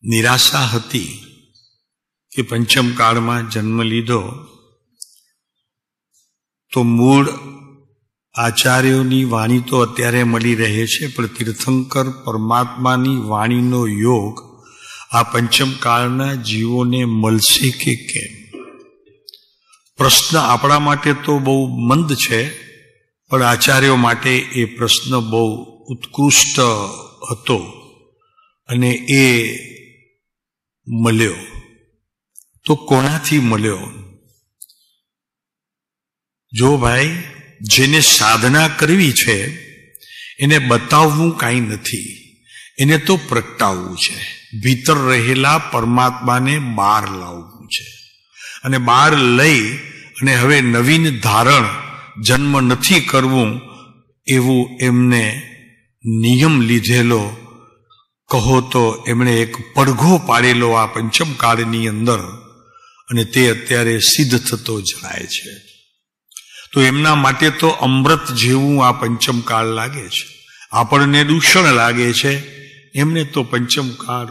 નિરાશા હતી કે પંચમ કાળમાં જન્મ લીધો તો મૂળ આચાર્યોની વાણી તો અત્યારે મળી રહે છે, પણ તીર્થંકર પરમાત્માની વાણીનો યોગ આ પંચમ કાળના જીવોને મળશે કે કેમ? પ્રશ્ન આપણા માટે તો બહુ મંદ છે, પણ આચાર્યો માટે એ પ્રશ્ન બહુ ઉત્કૃષ્ટ હતો અને એ મળ્યો. તો કોનાથી મળ્યો? જો ભાઈ, જેને સાધના કરવી છે એને બતાવવું કાંઈ નથી, એને તો પ્રગટાવવું છે. ભીતર રહેલા પરમાત્માને બહાર લાવવું છે અને બહાર લઈ અને હવે નવીન ધારણ જન્મ નથી કરવું એવું એમને નિયમ લીધેલો, કહો તો એમણે એક પડઘો પાડેલો આ પંચમ કાળની અંદર, અને તે અત્યારે સિદ્ધ થતો જાય છે. તો એમના માટે તો અમૃત જેવું આ પંચમ કાળ લાગે છે. આપણને દૂષણ લાગે છે, એમને તો પંચમ કાળ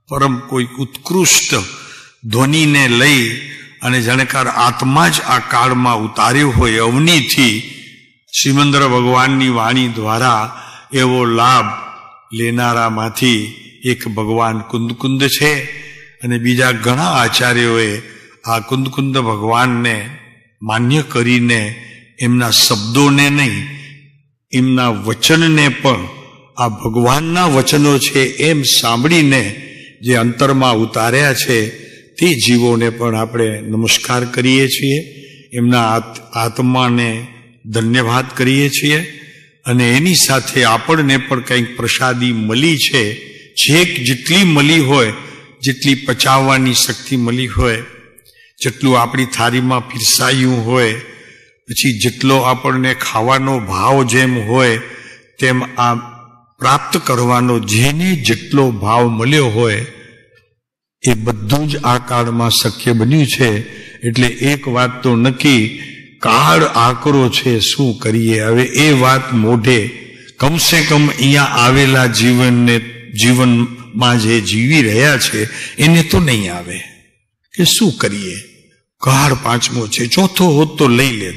પરમ કોઈ ઉત્કૃષ્ટ ધ્વનિને લઈ અને જાણકાર આત્મા જ આ કાળમાં ઉતાર્યો હોય અવનીથી શ્રીમંદર ભગવાનની વાણી દ્વારા એવો લાભ લેનારામાંથી એક ભગવાન કુંદકુંદ છે. અને બીજા ઘણા આચાર્યોએ આ કુંદકુંદ ભગવાનને માન્ય કરીને એમના શબ્દોને નહીં, એમના વચનને પણ આ ભગવાનના વચનો છે એમ સાંભળીને જે અંતરમાં ઉતાર્યા છે તે જીવોને પણ આપણે નમસ્કાર કરીએ છીએ, એમના આત્માને ધન્યવાદ કરીએ છીએ. અને એની સાથે આપણને પણ કંઈક પ્રસાદી મળી છે, જેટલી મળી હોય, જેટલી પચાવવાની શક્તિ મળી હોય, જેટલું આપણી થાળીમાં પીરસાયું હોય, પછી જેટલો આપણને ખાવાનો ભાવ જેમ હોય તેમ આ પ્રાપ્ત કરવાનો જેને જેટલો ભાવ મળ્યો હોય એ બધું જ આ કાળમાં શક્ય બન્યું છે. એટલે એક વાત તો નક્કી, કાળ આકરો છે, શું કરીએ હવે? એ વાત મોઢે કમસે કમ અહીંયા આવેલા જીવનમાં જે જીવી રહ્યા છે એને તો નહીં આવે કે શું કરીએ? કાળ પાંચમો છે, ચોથો હોત તો લઈ લે.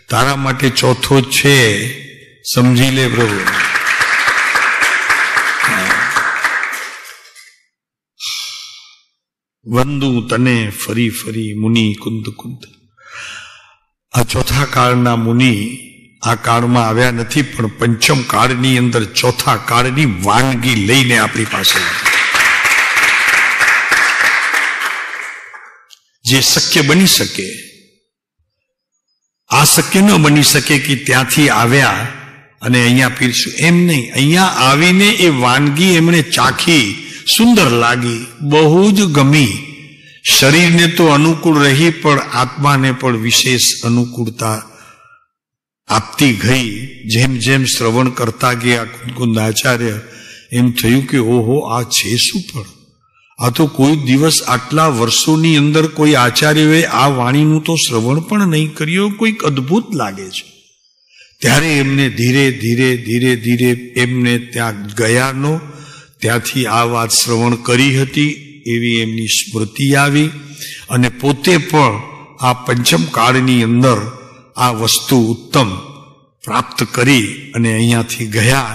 તારા માટે ચોથો જ છે, સમજી લે પ્રભુ. વંદુ તને ફરી ફરી મુનિ કુંદ કુંદ. આ ચોથા કાળના મુનિ આ કાળમાં આવ્યા નથી, પણ પંચમ કાળની અંદર ચોથા કાળની વાનગી લઈને આપણી પાસે જે શક્ય બની શકે. આ શક્ય ન બની શકે કે ત્યાંથી આવ્યા અને અહીંયા પીરશું, એમ નહીં. અહીંયા આવીને એ વાનગી એમણે ચાખી, સુંદર લાગી, બહુ જ ગમી. શરીરને તો અનુકૂળ રહી, પણ આત્માને પણ વિશેષ અનુકૂળતા આપતી ગઈ. જેમ જેમ શ્રવણ કરતા ગયા કુંદકુંદ આચાર્ય, એમ થયું કે ઓહો, આ છે શું? પણ આ તો કોઈ દિવસ આટલા વર્ષોની અંદર કોઈ આચાર્યોએ આ વાણીનું તો શ્રવણ પણ નહીં કર્યું. કોઈક અદ્ભુત લાગે છે. ત્યારે એમને ધીરે ધીરે ધીરે ધીરે એમને ત્યાં ગયાનો, ત્યાંથી આ વાત શ્રવણ કરી હતી એવી એમની સ્મૃતિ આવી, અને પોતે પણ આ પંચમ કાળની અંદર આ વસ્તુ ઉત્તમ પ્રાપ્ત કરી અને અહીંયાથી ગયા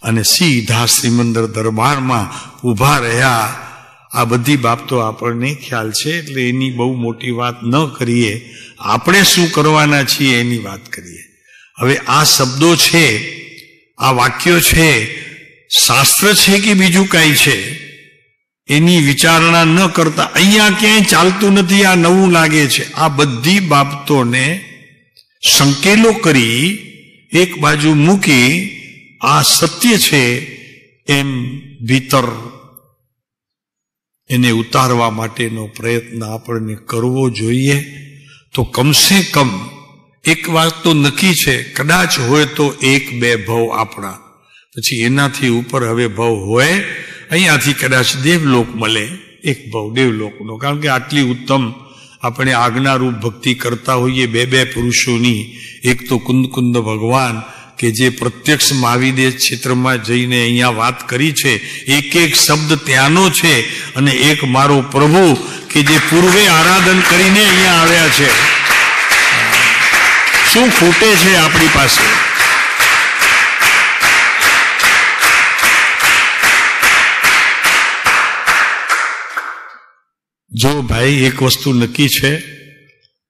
અને સીધા શ્રીમંદર દરબારમાં ઊભા રહ્યા. આ બધી બાબતો આપણને ખ્યાલ છે, એટલે એની બહુ મોટી વાત ન કરીએ. આપણે શું કરવાના છીએ એની વાત કરીએ. હવે આ શબ્દો છે, આ વાક્યો છે, શાસ્ત્ર છે કે બીજું કાંઈ છે, એની વિચારણા ન કરતા અહીંયા ક્યાંય ચાલતું નથી, આ નવું લાગે છે. આ બધી બાબતોને સંકેલો કરી એક બાજુ મૂકી આ સત્ય છે એમ ભીતર એને ઉતારવા માટેનો પ્રયત્ન આપણને કરવો જોઈએ. તો કમસે કમ એક વાત તો નક્કી છે, કદાચ હોય તો 1-2 ભવ આપણા, પછી એનાથી ઉપર હવે ભવ હોય, અહીંયાથી કદાચ દેવલોક મળે, એક ભવ દેવલોકનો. કારણ કે આટલી ઉત્તમ આપણે આજ્ઞારૂપ ભક્તિ કરતા હોઈએ 2 પુરુષોની. એક તો કુંદકુંદ ભગવાન કે જે પ્રત્યક્ષ મહાવિદેશ ક્ષેત્રમાં જઈને અહીંયા વાત કરી છે, એક એક શબ્દ ત્યાંનો છે અને એક મારો પ્રભુ કે જે પૂર્વે આરાધન કરીને અહીંયા આવ્યા છે. શું ખૂટે છે આપણી પાસે? જો ભાઈ એક વસ્તુ નક્કી છે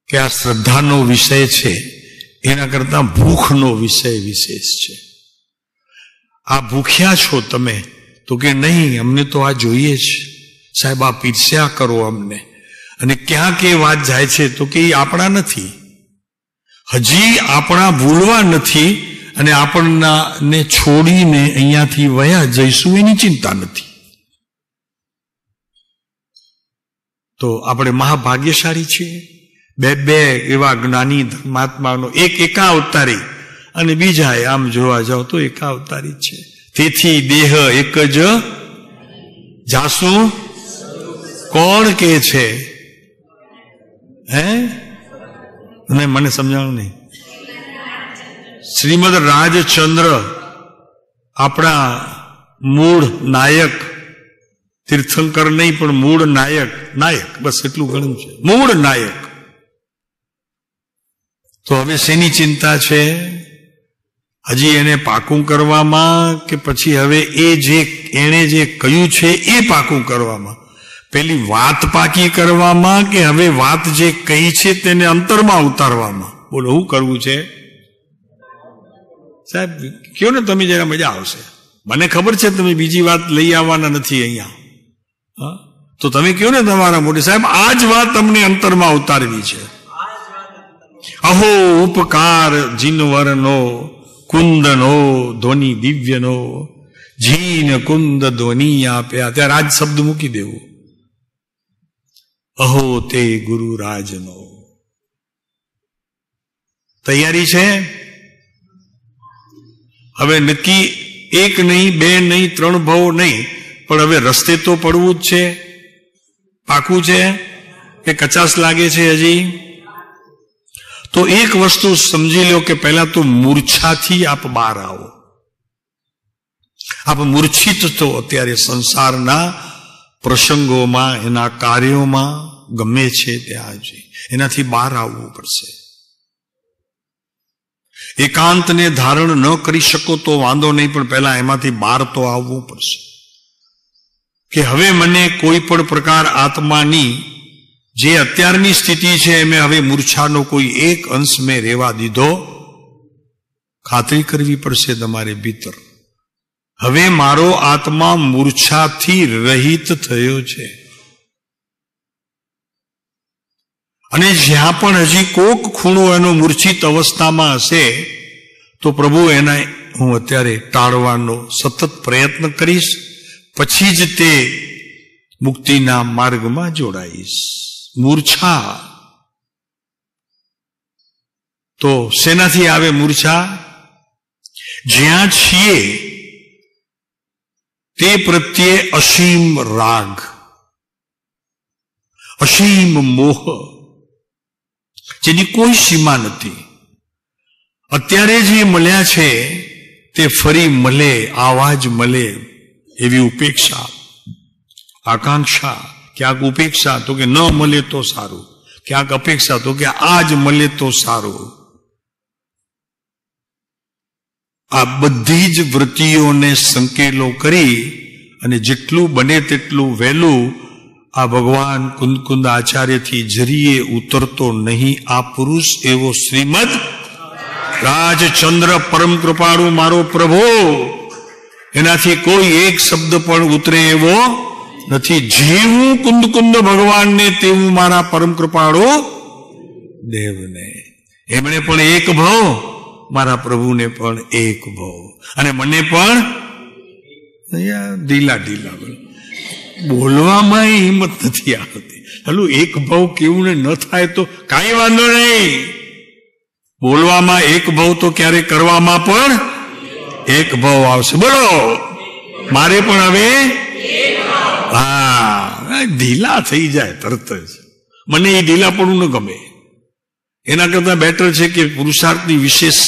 કે આ શ્રદ્ધાનો વિષય છે એના કરતા ભૂખનો વિષય વિશેષ છે. આ ભૂખ્યા છો તમે તો કે નહીં, અમને તો આ જોઈએ જ સાહેબ, આ પીરસ્યા કરો અમને. અને ક્યાં કે વાત જાય છે તો કે એ આપણા નથી, હજી આપણા ભૂલવા નથી અને આપણને છોડીને અહીંયાથી વયા જઈશું એની ચિંતા નથી. તો આપણે મહાભાગ્યશાળી છીએ. બે એવા જ્ઞાની ધર્માત્માનો, એક એકાવતારી અને બીજા આમ જોવા જાવ તો એકાવતારી છે. તેથી દેહ એક જ જાસુ કોણ કે છે? હે, મને સમજાણું નહીં. શ્રીમદ રાજચંદ્ર આપણા મૂળ નાયક, તીર્થંકર નહીં પણ મૂળ નાયક, બસ એટલું ઘણું છે, મૂળ નાયક. તો હવે શેની ચિંતા છે? હજી એને પાકું કરવામાં કે પછી હવે એણે જે કહ્યું છે એ પાકું કરવામાં? પેલી વાત પાકી કરવામાં કે હવે વાત જે કહી છે તેને અંતરમાં ઉતારવામાં? બોલો, શું કરવું છે સાહેબ? કયો ને તમે, જરા મજા આવશે. મને ખબર છે તમે બીજી વાત લઈ આવવાના નથી અહીંયા, તો તમે કયો ને તમારા મોઢે, સાહેબ આ જ વાત અમને અંતરમાં ઉતારવી છે. અહો ઉપકાર જીનવરનો કુંદનો ધ્વનિ દિવ્યનો, જીન કુંદ ધ્વનિ આપ્યા. ત્યારે આજ શબ્દ મૂકી દેવું. અહો તે ગુરુ રાજનો. તૈયારી છે? હવે નક્કી એક નહીં, બે નહીં, 3 ભાવ નહીં, પણ હવે રસ્તે તો પડવું જ છે. પાકું છે કે કચાસ લાગે છે હજી? તો એક વસ્તુ સમજી લો કે પહેલા તો મૂર્છાથી આપ બહાર આવો. આપ મૂર્છિત તો અત્યારે સંસારના પ્રસંગોમાં, એના કાર્યોમાં ગમે છે ત્યાં જ એનાથી બહાર આવવું પડશે. એકાંતને ધારણ ન કરી શકો તો વાંધો નહીં, પણ પહેલા એમાંથી બહાર તો આવવું પડશે. કે હવે મને કોઈ પણ પ્રકાર આત્માની જે અત્યારની સ્થિતિ છે એમાં હવે મૂર્છાનો કોઈ એક અંશ મેં રહેવા દીધો. ખાતરી કરવી પડશે તમારે ભીતર, હવે મારો આત્મા મૂર્છાથી રહિત થયો છે. અને જ્યાં પણ હજી કોક ખૂણો એનો મૂર્છિત અવસ્થામાં હશે તો પ્રભુ એને હું અત્યારે ટાળવાનો સતત પ્રયત્ન કરીશ, પછી જ તે મુક્તિના માર્ગમાં જોડાઈશ. મૂર્છા તો શેનાથી આવે? મૂર્છા જ્યાં છીએ તે પ્રત્યે અસીમ રાગ, અસીમ મોહ, જેની કોઈ સીમા નથી. અત્યારે જે મળ્યા છે તે ફરી મળે, આવા જ મળે એવી ઉપેક્ષા, આકાંક્ષા. ક્યાંક ઉપેક્ષા તો કે ન મળે તો સારું, ક્યાંક અપેક્ષા તો કે આ જ મળે તો સારું. આ બધી જ વૃત્તિઓને સંકેલો કરી અને જેટલું બને તેટલું વહેલું આ ભગવાન કુંદ આચાર્યથી જરીએ ઉતરતો નહીં આ પુરુષ એવો શ્રીમદ રાજચંદ્ર પરમ કૃપાળુ મારો પ્રભુ, એનાથી કોઈ એક શબ્દ પણ ઉતરે એવો નથી. જેવું કુંદ ભગવાનને તેવું મારા પરમ કૃપાળુ દેવને. એમણે પણ એક ભાવ, મારા પ્રભુને પણ એક ભાવ, અને મને પણ ઢીલા બોલવામાં હિંમત નથી આવતી. ચાલો એક ભાવ કેવું ને ન થાય તો કાંઈ વાંધો નહીં. બોલવામાં એક ભાવ તો ક્યારે કરવામાં પણ એક ભાવ આવશે. બોલો, મારે પણ હવે ઢીલા થઈ જાય તરત જ. મને એ ઢીલા પડવું ન ગમે. એના કરતા બેટર છે કે પુરુષાર્થની વિશેષ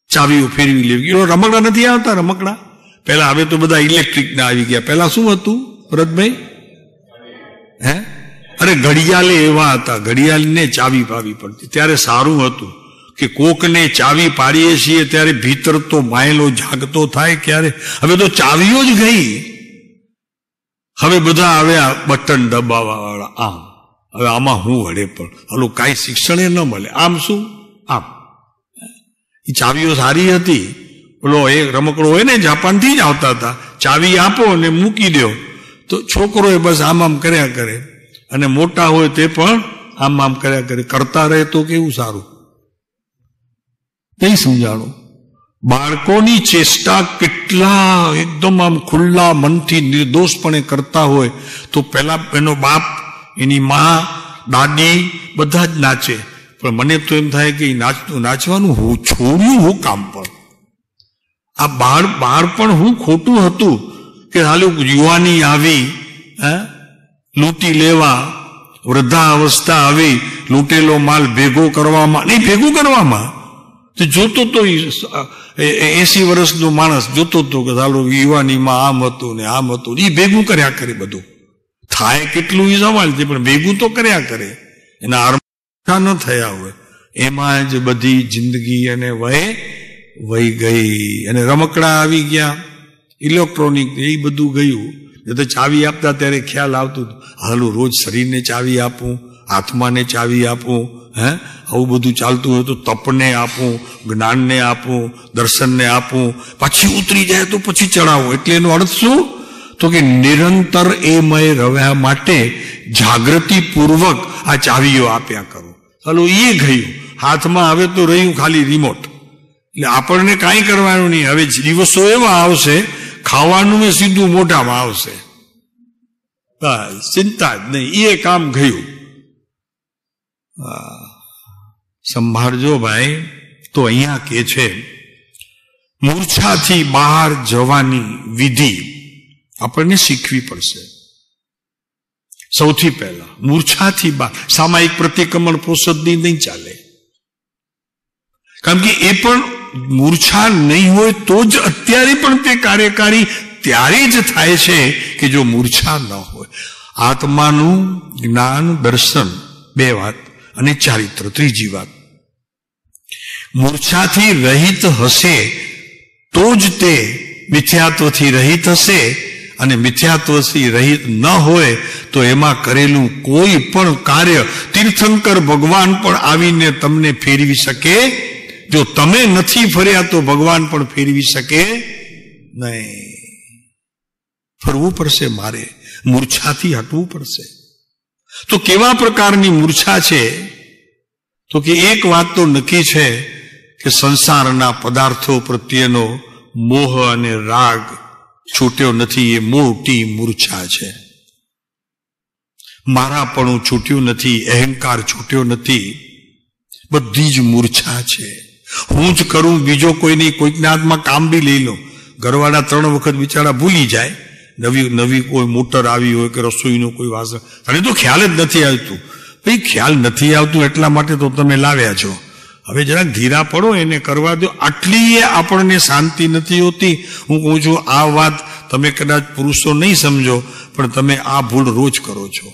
ચાવીઓ ફેરવી લેવી. રમકડા નથી આવતા, રમકડા પહેલા, હવે તો બધા ઇલેક્ટ્રિક ના આવી ગયા. પહેલા શું હતું ભરતભાઈ? અરે ઘડિયાળે એવા હતા, ઘડિયાળને ચાવી પાવી પડતી. ત્યારે સારું હતું કે કોકને ચાવી પાડીએ છીએ ત્યારે ભીતર તો માયલો જાગતો થાય ક્યારે. હવે તો ચાવીઓ જ ગઈ. હવે બધા આવ્યા બટન દબાવવા વાળા. આમ હવે આમાં હું વળે પણ હલો કાંઈ શિક્ષણ ન મળે. આમ શું આમ. એ ચાવીઓ સારી હતી. બોલો એ રમકડો હોય ને જાપાનથી જ આવતા હતા, ચાવી આપો ને મૂકી દો તો છોકરો એ બસ આમ આમ કર્યા કરે, અને મોટા હોય તે પણ આમ આમ કર્યા કરે. કરતા રહે તો કેવું સારું. નહીં સમજાણું. બાળકોની ચેષ્ટા કેટલા એકદમ આમ ખુલ્લા મનથી નિર્દોષપણે કરતા હોય તો પેલા એનો બાપ, એની મા, દાદી બધા જ નાચે. પણ મને તો એમ થાય કે નાચવાનું હું છોડ્યું હું કામ પર. આ બાળપણ હું ખોટું હતું કે હાલ યુવાની આવી લૂંટી લેવા, વૃદ્ધાવસ્થા આવી લૂંટેલો માલ ભેગો કરવામાં, નહીં ભેગું કરવામાં તો જોતો તો 80 વર્ષનો માણસ જોતો હતો કે ચાલો યુવાનીમાં આમ હતું ને આમ હતું. એ ભેગું કર્યા કરે. બધું થાય કેટલું એ સવાલ છે, પણ ભેગું તો કર્યા કરે. એના આરંભ ન થયા હોય એમાં જ બધી જિંદગી અને વહી ગઈ. અને રમકડા આવી ગયા, ઇલેક્ટ્રોનિક, એ બધું ગયું. એ તો ચાવી આપતા ત્યારે ખ્યાલ આવતું હાલું રોજ શરીરને ચાવી આપું, આત્માને ચાવી આપું, આવું બધું ચાલતું હોય તો તપને આપું, જ્ઞાનને આપું, દર્શનને આપું, પછી ઉતરી જાય તો પછી ચડાવું. એટલે એનો અર્થ શું? તો કે નિરંતર એમય રહ્યા માટે જાગૃતિપૂર્વક આ ચાવીઓ આપ્યા કરો. ચાલો એ ગયું હાથમાં. હવે તો રહ્યું ખાલી રિમોટ. એટલે આપણને કાંઈ કરવાનું નહીં. હવે દિવસો એવા આવશે ખાવાનું એ સીધું મોઢામાં આવશે, બસ ચિંતા જ નહીં. એ કામ ગયું. સંભાળજો ભાઈ. તો અહીંયા કે છે મૂર્છાથી બહાર જવાની વિધિ આપણને શીખવી પડશે. સૌથી પહેલા મૂર્છાથી બહાર. સામાયિક પ્રતિક્રમણ પ્રોષદની નહીં ચાલે, કારણ કે એ પણ મૂર્છા નહીં હોય તો જ અત્યારે પણ તે કાર્યકારી ત્યારે જ થાય છે કે જો મૂર્છા ન હોય. આત્માનું જ્ઞાન, દર્શન, બે વાત, અને ચારિત્ર ત્રીજી વાત. મૂર્છાથી રહિત હશે તો જ તે મિથ્યાત્વથી રહિત હશે, અને મિથ્યાત્વથી રહિત ન હોય તો એમાં કરેલું કોઈ પણ કાર્ય તીર્થંકર ભગવાન પણ આવીને તમને ફેરવી શકે. જો તમે નથી ફર્યા તો ભગવાન પણ ફેરવી શકે નહીં. ફરવું પડશે મારે, મૂર્છાથી હટવું પડશે. તો કેવા પ્રકારની મૂર્છા છે? તો કે એક વાત તો નક્કી છે કે સંસારના પદાર્થો પ્રત્યેનો મોહ અને રાગ છૂટ્યો નથી. એ મોટી મૂર્છા છે. મારાપણું છૂટ્યું નથી, અહંકાર છૂટ્યો નથી. બધી જ મૂર્છા છે. હું જ કરું, બીજો કોઈ નહીં. કોઈકના હાથમાં કામ બી લઈ લો. ઘરવાળા 3 વખત બિચારા ભૂલી જાય. નવી કોઈ મોટર આવી હોય કે રસોઈનું કોઈ વાસણ, તને તો ખ્યાલ જ નથી આવતું. ભાઈ ખ્યાલ નથી આવતું એટલા માટે તો તમે લાવ્યા છો. હવે જરાક ધીરા પડો, એને કરવા દો. આટલી એ આપણને શાંતિ નથી હોતી. હું કહું છું આ વાત તમે કદાચ પુરુષો નહીં સમજો, પણ તમે આ ભૂલ રોજ કરો છો.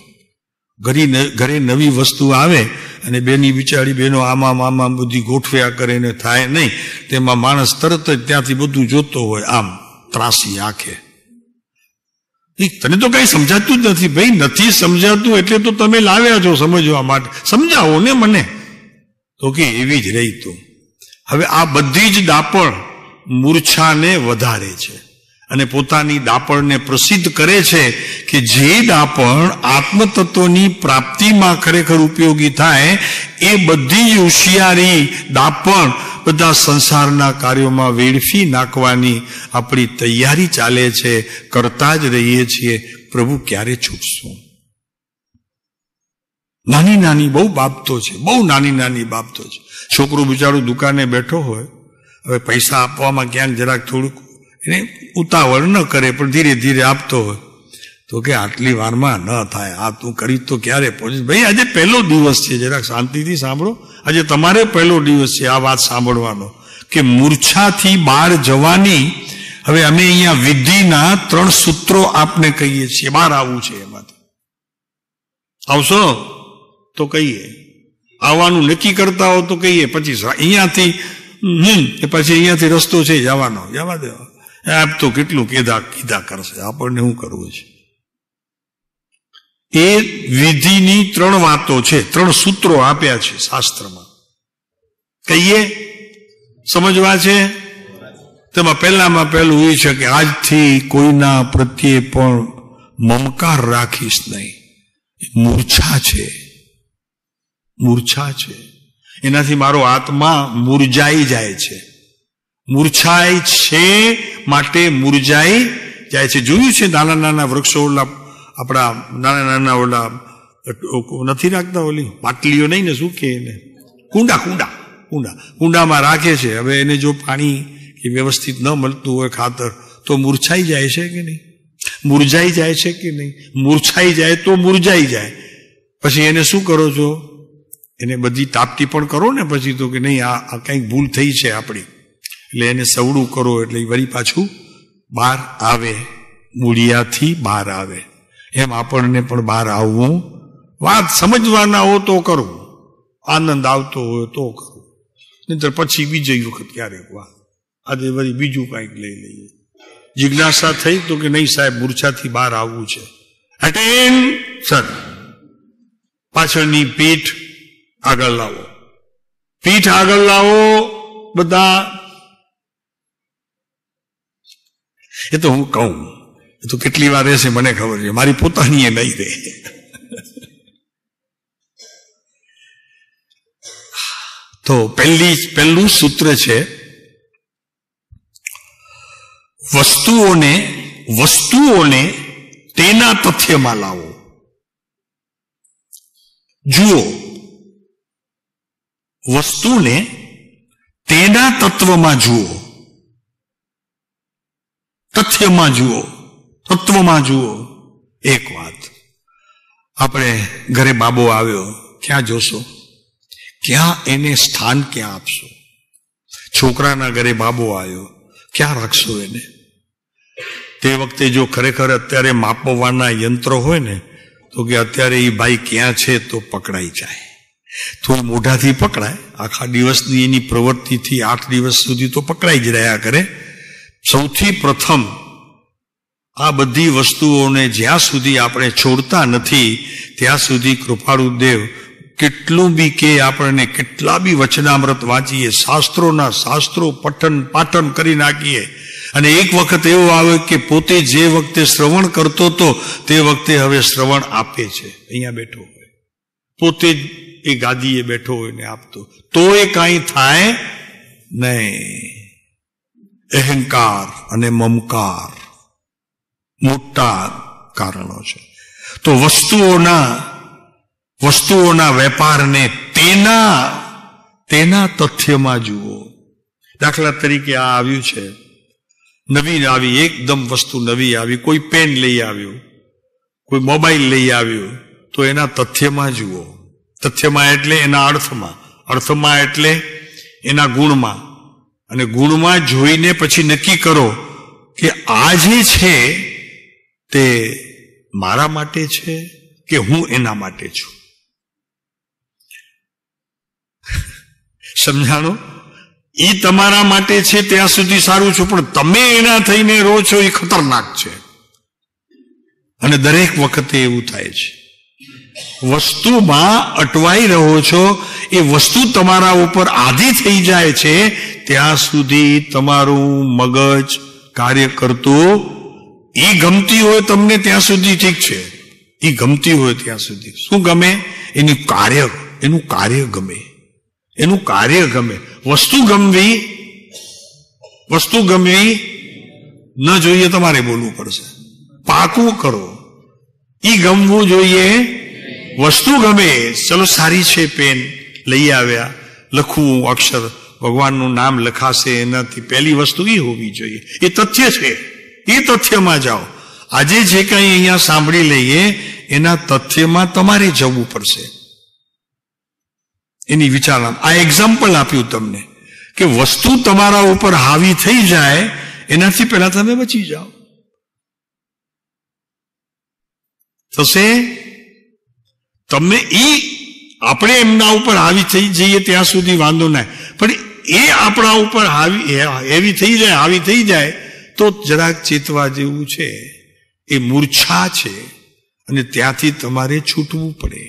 ઘરે નવી વસ્તુ આવે અને બેની બિચારી બેનો આમાં બધી ગોઠવ્યા કરે ને થાય નહીં. તેમાં માણસ તરત જ ત્યાંથી બધું જોતો હોય, આમ ત્રાસી આંખે. તને તો કઈ સમજાતું જ નથી. ભાઈ નથી સમજાતું એટલે તો તમે લાવ્યા છો સમજવા માટે. સમજાવો ને મને. તો કે એવી જ રહી તું. હવે આ બધી જ દાપણ મૂર્છાને વધારે છે અને પોતાની દાપણને પ્રસિદ્ધ કરે છે કે જે દાપણ આત્મતત્વની પ્રાપ્તિમાં ખરેખર ઉપયોગી થાય એ બધી જ હોશિયારી દાપણ બધા સંસારના કાર્યોમાં વેડફી નાખવાની આપણી તૈયારી ચાલે છે. કરતા જ રહીએ છીએ. પ્રભુ ક્યારે છૂટશું? નાની નાની બહુ બાબતો છે, બહુ નાની નાની બાબતો છે. છોકરો બિચારો દુકાને બેઠો હોય, હવે પૈસા આપવામાં ક્યાંક જરાક થોડુંક એને ઉતાવળ ન કરે પણ ધીરે ધીરે આપતો હોય તો કે આટલી વારમાં ન થાય, આ તું કરી તો ક્યારે પહોંચે? ભાઈ આજે પહેલો દિવસ છે, જરાક શાંતિથી સાંભળો. આજે તમારે પહેલો દિવસ છે આ વાત સાંભળવાનો કે મૂર્છાથી બહાર જવાની. હવે અમે અહીંયા વિધિના 3 સૂત્રો આપને કહીએ છીએ, બહાર આવવું છે એમાંથી. આવશો તો કહીએ, આવવાનું નક્કી કરતા હો તો કહીએ, પછી અહીંયાથી પછી અહીંયાથી રસ્તો છે જવાનો, જવા દો. આપ તો કેટલું કીધા કરશે, આપણને શું કરવું છે? એ વિધિની 3 વાતો છે, 3 સૂત્રો આપ્યા છે શાસ્ત્રમાં. કહીએ સમજવા છે. તેમાં પહેલામાં પહેલું એ છે કે આજથી કોઈના પ્રત્યે પણ મમકાર રાખીશ નહીં. મૂર્છા છે, મૂર્છા છે. એનાથી મારો આત્મા મુરઝાઈ જાય છે. મૂર્છાય છે માટે મુરઝાઈ જાય છે. જોયું છે નાના નાના વૃક્ષો, ઓલા આપણા નાના નાના ઓલા નથી રાખતા, ઓલી પાટલીઓ નહીં ને, શું કે એને, કુંડામાં રાખે છે. હવે એને જો પાણી કે વ્યવસ્થિત ન મળતું હોય, ખાતર, તો મૂર્છાઈ જાય છે કે નહીં? મુરઝાઈ જાય છે કે નહીં? મૂર્છાઈ જાય તો મુરઝાઈ જાય. પછી એને શું કરો છો? એને બધી તાપટી પણ કરો ને પછી તો, કે નહીં આ કંઈક ભૂલ થઈ છે આપણી, એટલે એને સવડું કરો એટલે વળી પાછું બહાર આવે, મૂળિયાથી બહાર આવે. એમ આપણને પણ બહાર આવવું, વાત સમજવાના હો તો કરવું, આનંદ આવતો હોય તો કરવું, નહીંતર પછી બીજી વખત ક્યારેક વાત, આજે વળી બીજું કાંઈક લઈ લઈએ. જિજ્ઞાસા થઈ તો કે નહીં સાહેબ મૂર્છાથી બહાર આવવું છે. અટેન્શન. પાછળની પીઠ આગળ લાવો, પીઠ આગળ લાવો બધા. એ તો હું કહું, એ તો કેટલી વાર રહેશે મને ખબર છે, મારી પોતાની એ નહીં રહે. તો પહેલું સૂત્ર છે, વસ્તુઓને તેના તથ્યમાં લાવો. જુઓ, વસ્તુને તેના તત્વમાં જુઓ, તથ્યમાં જુઓ, તત્વમાં જુઓ. એક વાત, આપણે ઘરે બાબો આવ્યો, ક્યાં જોશો? ક્યાં એને સ્થાન ક્યાં આપશો? છોકરાના ઘરે બાબો આવ્યો, ક્યાં રાખશો એને? તે વખતે જો ખરેખર અત્યારે માપવાના યંત્રો હોય ને, તો કે અત્યારે એ ભાઈ ક્યાં છે તો પકડાઈ જાય. થોડું મોઢાથી પકડાય, આખા દિવસની એની પ્રવૃત્તિથી 8 દિવસ સુધી તો પકડાઈ જ રહ્યા કરે. સૌથી પ્રથમ આ બધી વસ્તુઓને જ્યાં સુધી આપણે છોડતા નથી ત્યાં સુધી કૃપાળુ દેવ કેટલું બી કે આપણને કેટલા બી વચનામૃત વાંચીએ, શાસ્ત્રો પઠન પાઠન કરી નાખીએ, અને એક વખત એવો આવે કે પોતે જે વખતે શ્રવણ કરતો હતો તે વખતે હવે શ્રવણ આપે છે, અહીંયા બેઠો હોય, પોતે જ એ ગાદીએ બેઠો હોય ને આપતો, તો એ કાંઈ થાય નહીં. અહંકાર અને મમકાર મોટા કારણો છે. તો વસ્તુઓના વેપારને તેના તથ્યમાં જુઓ. દાખલા તરીકે આ આવ્યું છે, નવીન આવી, એકદમ વસ્તુ નવી આવી, કોઈ પેન લઈ આવ્યું, કોઈ મોબાઈલ લઈ આવ્યું, તો એના તથ્યમાં જુઓ. તથ્યમાં એટલે એના અર્થમાં એટલે એના ગુણમાં, અને ગુણમાં જોઈને પછી નક્કી કરો કે આ જે છે તે મારા માટે છે કે હું એના માટે છું. સમજાણો? એ તમારા માટે છે ત્યાં સુધી સારું છું, પણ તમે એના થઈને રહો છો એ ખતરનાક છે. અને દરેક વખતે એવું થાય છે. વસ્તુમાં અટવાઈ રહો છો, એ વસ્તુ તમારા ઉપર આધી થઈ જાય છે ત્યાં સુધી તમારું મગજ કાર્ય કરતું. એ ગમતી હોય તમને ત્યાં સુધી ઠીક છે, એ ગમતી હોય ત્યાં સુધી. શું ગમે? એનું કાર્ય ગમે. વસ્તુ ગમવી ન જોઈએ, તમારે બોલવું પડશે. પાકું કરો, એ ગમવું જોઈએ. વસ્તુ ગમે, ચલો સારી છે, પેન લઈ આવ્યા, લખવું અક્ષર, ભગવાનનું નામ લખાશે, એનાથી પહેલી વસ્તુ એ હોવી જોઈએ. એ તથ્ય છે, એ તથ્યમાં જાઓ. આજે જે કંઈ અહીંયા સાંભળી લઈએ એના તથ્યમાં તમારે જવું પડશે. એની વિચારણા. આ એક્ઝામ્પલ આપ્યું તમને કે વસ્તુ તમારા ઉપર હાવી થઈ જાય એનાથી પહેલા તમે બચી જાઓ. તમે આપણે એમના ઉપર હાવી થઈ જઈએ ત્યાં સુધી વાંધો ના, પણ એ આપણા ઉપર હાવી થઈ જાય તો જરાક ચેતવા જેવું છે. એ મૂર્છા છે અને ત્યાંથી તમારે છૂટવું પડે.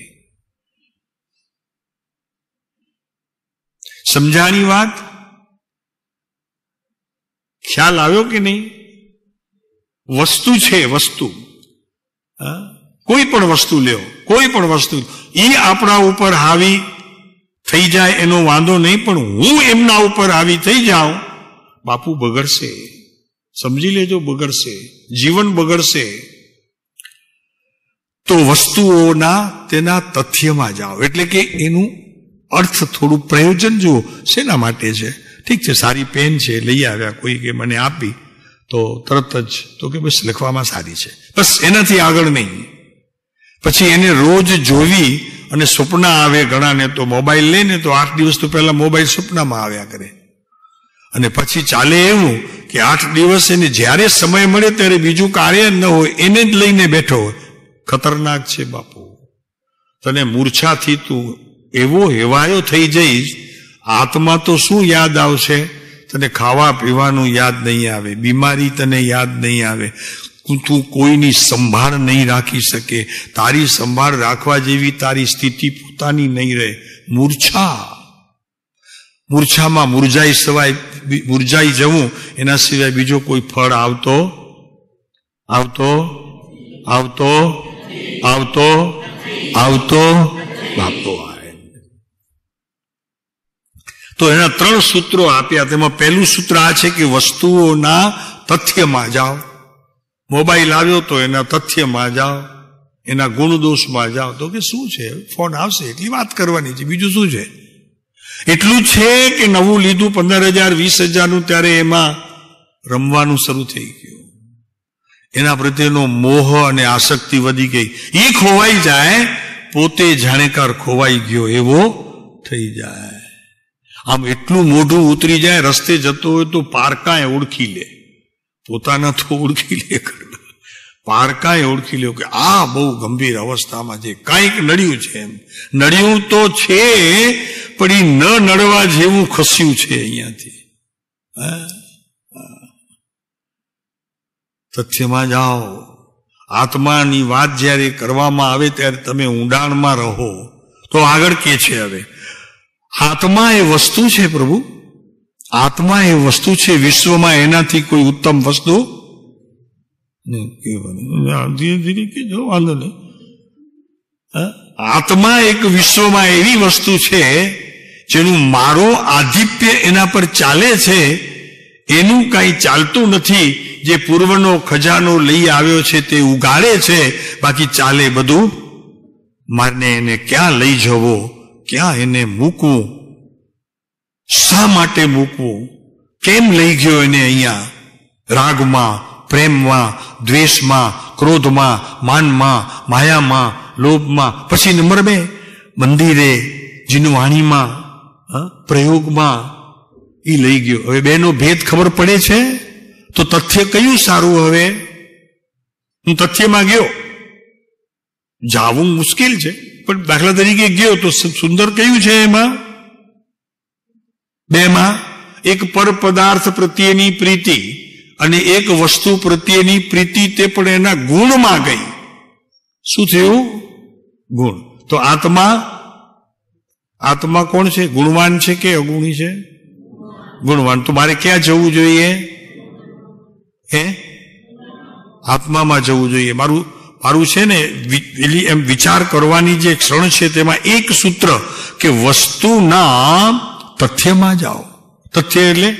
સમજાણી વાત? ખ્યાલ આવ્યો કે નહીં? વસ્તુ છે, વસ્તુ, કોઈ પણ વસ્તુ લ્યો, કોઈ પણ વસ્તુ, એ આપણા ઉપર હાવી થઈ જાય એનો વાંધો નહીં, પણ હું એમના ઉપર હાવી થઈ જાઉં, બાપુ બગડશે. સમજી લેજો, બગડશે, જીવન બગડશે. તો વસ્તુઓના તેના તથ્યમાં જાઓ, એટલે કે એનું અર્થ, થોડું પ્રયોજન જુઓ. શેના માટે છે? ઠીક છે, સારી પેન છે, લઈ આવ્યા, કોઈ કે મને આપી, તો તરત જ તો કે બસ લખવામાં સારી છે, બસ એનાથી આગળ નહીં. પછી એને રોજ જોવી અને સ્વપ્ન આવે. ઘણાને તો મોબાઈલ લઈને તો 8 દિવસ તો પહેલા મોબાઈલ સ્વપ્નમાં આવ્યા કરે, અને પછી ચાલે એવું કે 8 દિવસ એને જ્યારે સમય મળે ત્યારે બીજું કાર્ય ન હોય, એને જ લઈને બેઠો હોય. ખતરનાક છે બાપુ. તને મૂર્છાથી તું એવો હેવાયો થઈ જઈશ, આત્મા તો શું યાદ આવશે? તને ખાવા પીવાનું યાદ નહીં આવે, બીમારી તને યાદ નહીં આવે, તું કોઈની સંભાળ નહીં રાખી શકે, તારી સંભાળ રાખવા જેવી તારી સ્થિતિ પોતાની નહીં રહે. મૂર્છામાં મુરઝાઈ જવું, એના સિવાય બીજો કોઈ ફળ આવતો બાપો આવે. તો એના 3 સૂત્રો આપ્યા. તેમાં પહેલું સૂત્ર આ છે કે વસ્તુઓના તથ્યમાં જાઓ. મોબાઈલ આવ્યો તો એના તથ્યમાં જાઓ, એના ગુણ દોષમાં જાઓ. તો કે શું છે, ફોન આવશે એટલી વાત કરવાની છે, બીજું શું છે? એટલું છે કે નવું લીધું 15,000 20,000 ત્યારે એમાં રમવાનું શરૂ થઈ ગયું. એના પ્રત્યેનો મોહ અને આસક્તિ વધી ગઈ. એ ખોવાઈ જાય, પોતે જાણેકાર ખોવાઈ ગયો એવો થઈ જાય. આમ એટલું મોઢું ઉતરી જાય, રસ્તે જતો હોય તો પારકાએ ઓળખી લે, પોતાના તો ઓળખી લે, પારકાએ ઓળખી લે કે આ બહુ ગંભીર અવસ્થામાં છે, કાંઈક નડ્યું છે. એમ નડ્યું તો છે, પણ એ ન નડવા જેવું ખસ્યું છે અહીંયાથી. તથ્યમાં જાઓ. આત્માની વાત જ્યારે કરવામાં આવે ત્યારે તમે ઊંડાણમાં રહો. તો આગળ કે છે હવે, આત્મા એ વસ્તુ છે પ્રભુ, આત્મા એ વસ્તુ છે, વિશ્વમાં એનાથી કોઈ ઉત્તમ વસ્તુ ધીરે ધીરે કહેજો, વાંધો નહીં. આત્મા એક વિશ્વમાં એવી વસ્તુ છે જેનું મારો આધિપત્ય એના પર ચાલે છે, એનું કાંઈ ચાલતું નથી. જે પૂર્વનો ખજાનો લઈ આવ્યો છે તે ઉગાડે છે, બાકી ચાલે બધું મારને. એને ક્યાં લઈ જવો, ક્યાં એને મૂકવું, શા માટે મૂકવું, કેમ લઈ ગયો એને અહીંયા? રાગમાં, પ્રેમમાં, દ્વેષમાં, ક્રોધમાં, માનમાં, માયામાં, લોભમાં. પછી નંબર 2, મંદિરે, જીનવાણીમાં, પ્રયોગમાં એ લઈ ગયો. હવે બેનો ભેદ ખબર પડે છે તો તથ્ય કયું સારું? હવે હું તથ્યમાં ગયો, જાવું મુશ્કેલ છે, પણ દાખલા તરીકે ગયો તો સુંદર કયું છે? એમાં 2માં એક પર પદાર્થ પ્રત્યેની પ્રીતિ અને એક વસ્તુ પ્રત્યેની પ્રીતિ, તે પણ એના ગુણમાં ગઈ. શું થયું? ગુણ. તો આત્મા કોણ છે? ગુણવાન છે કે અગુણી છે? ગુણવાન. તો મારે ક્યાં જવું જોઈએ? આત્મામાં જવું જોઈએ. મારું છે ને એમ વિચાર કરવાની જે ક્ષણ છે તેમાં એક સૂત્ર કે વસ્તુના તથ્યમાં જાઓ. તથ્ય એટલે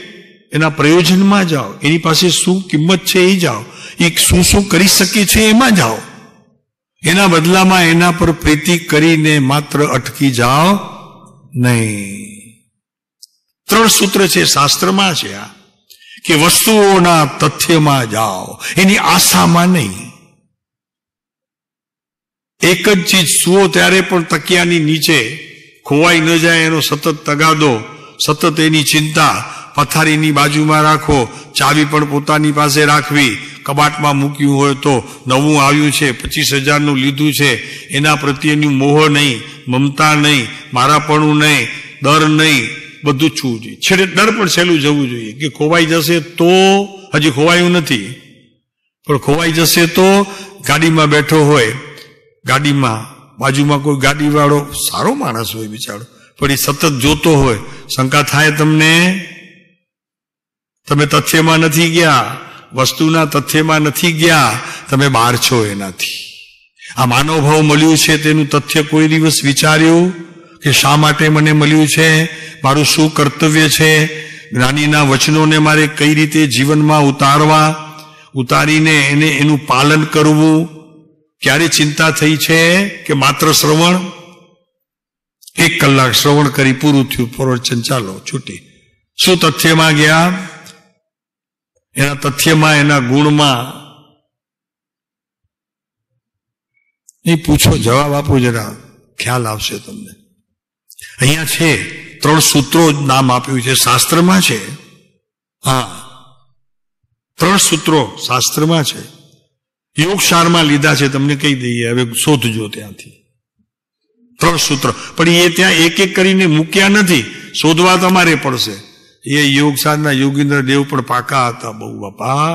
એના પ્રયોજનમાં જાઓ, એની પાસે શું કિંમત છે એ જાઓ, એ શું શું કરી શકે છે એમાં જાઓ. એના બદલામાં એના પર પ્રીતિ કરીને માત્ર અટકી જાઓ નહીં. 3 સૂત્ર છે, શાસ્ત્રમાં છે આ, કે વસ્તુઓના તથ્યમાં જાઓ, એની આશામાં નહીં. એક જ ચીજ સુવો ત્યારે પણ તકિયાની નીચે ખોવાઈ ન જાય એનો સતત તગાદો, સતત એની ચિંતા. પથારીની બાજુમાં રાખો, ચાવી પણ પોતાની પાસે રાખવી, કબાટમાં મૂક્યું હોય તો નવું આવ્યું છે, 25,000નું લીધું છે, એના પ્રત્યેનું મોહ નહીં, મમતા નહીં, મારાપણું નહીં, ડર નહીં, બધું છૂવું જોઈએ. છેલ્લે ડર પણ છેલ્લું જવું જોઈએ કે ખોવાઈ જશે તો, હજી ખોવાયું નથી પણ ખોવાઈ જશે તો. ગાડીમાં બેઠો હોય, ગાડીમાં બાજુમાં કોઈ ગાડીવાળો સારો માણસ હોય બિચારો, પણ એ સતત જોતો હોય, શંકા થાય તમને? તમે તથ્યમાં નથી ગયા, વસ્તુના તથ્યમાં નથી ગયા, તમે બહાર છો એનાથી. આ માનવ ભાવ મળ્યું છે તેનું તથ્ય કોઈ દિવસ વિચાર્યું કે શા માટે મને મળ્યું છે, મારું શું કર્તવ્ય છે, જ્ઞાનીના વચનોને મારે કઈ રીતે જીવનમાં ઉતારીને એનું પાલન કરવું? ક્યારે ચિંતા થઈ છે કે માત્ર શ્રવણ? 1 કલાક શ્રવણ કરી પૂરું થયું, પ્રવચન ચાલો છૂટી. શું તથ્યમાં ગયા? એના તથ્યમાં, એના ગુણમાં નહીં પૂછો, જવાબ આપો, જરા ખ્યાલ આવશે તમને. અહીંયા છે 3 સૂત્રો નામ આપ્યું છે, શાસ્ત્રમાં છે. હા, 3 સૂત્રો શાસ્ત્રમાં છે, યોગસારમાં લીધા છે, તમને કહી દઈએ, હવે શોધજો ત્યાંથી. 3 સૂત્રો, પણ એ ત્યાં એક એક કરીને મૂક્યા નથી, શોધવા તમારે પડશે. એ યોગસારના યોગીન્દ્ર દેવ પણ પાકા હતા બહુ બાપા,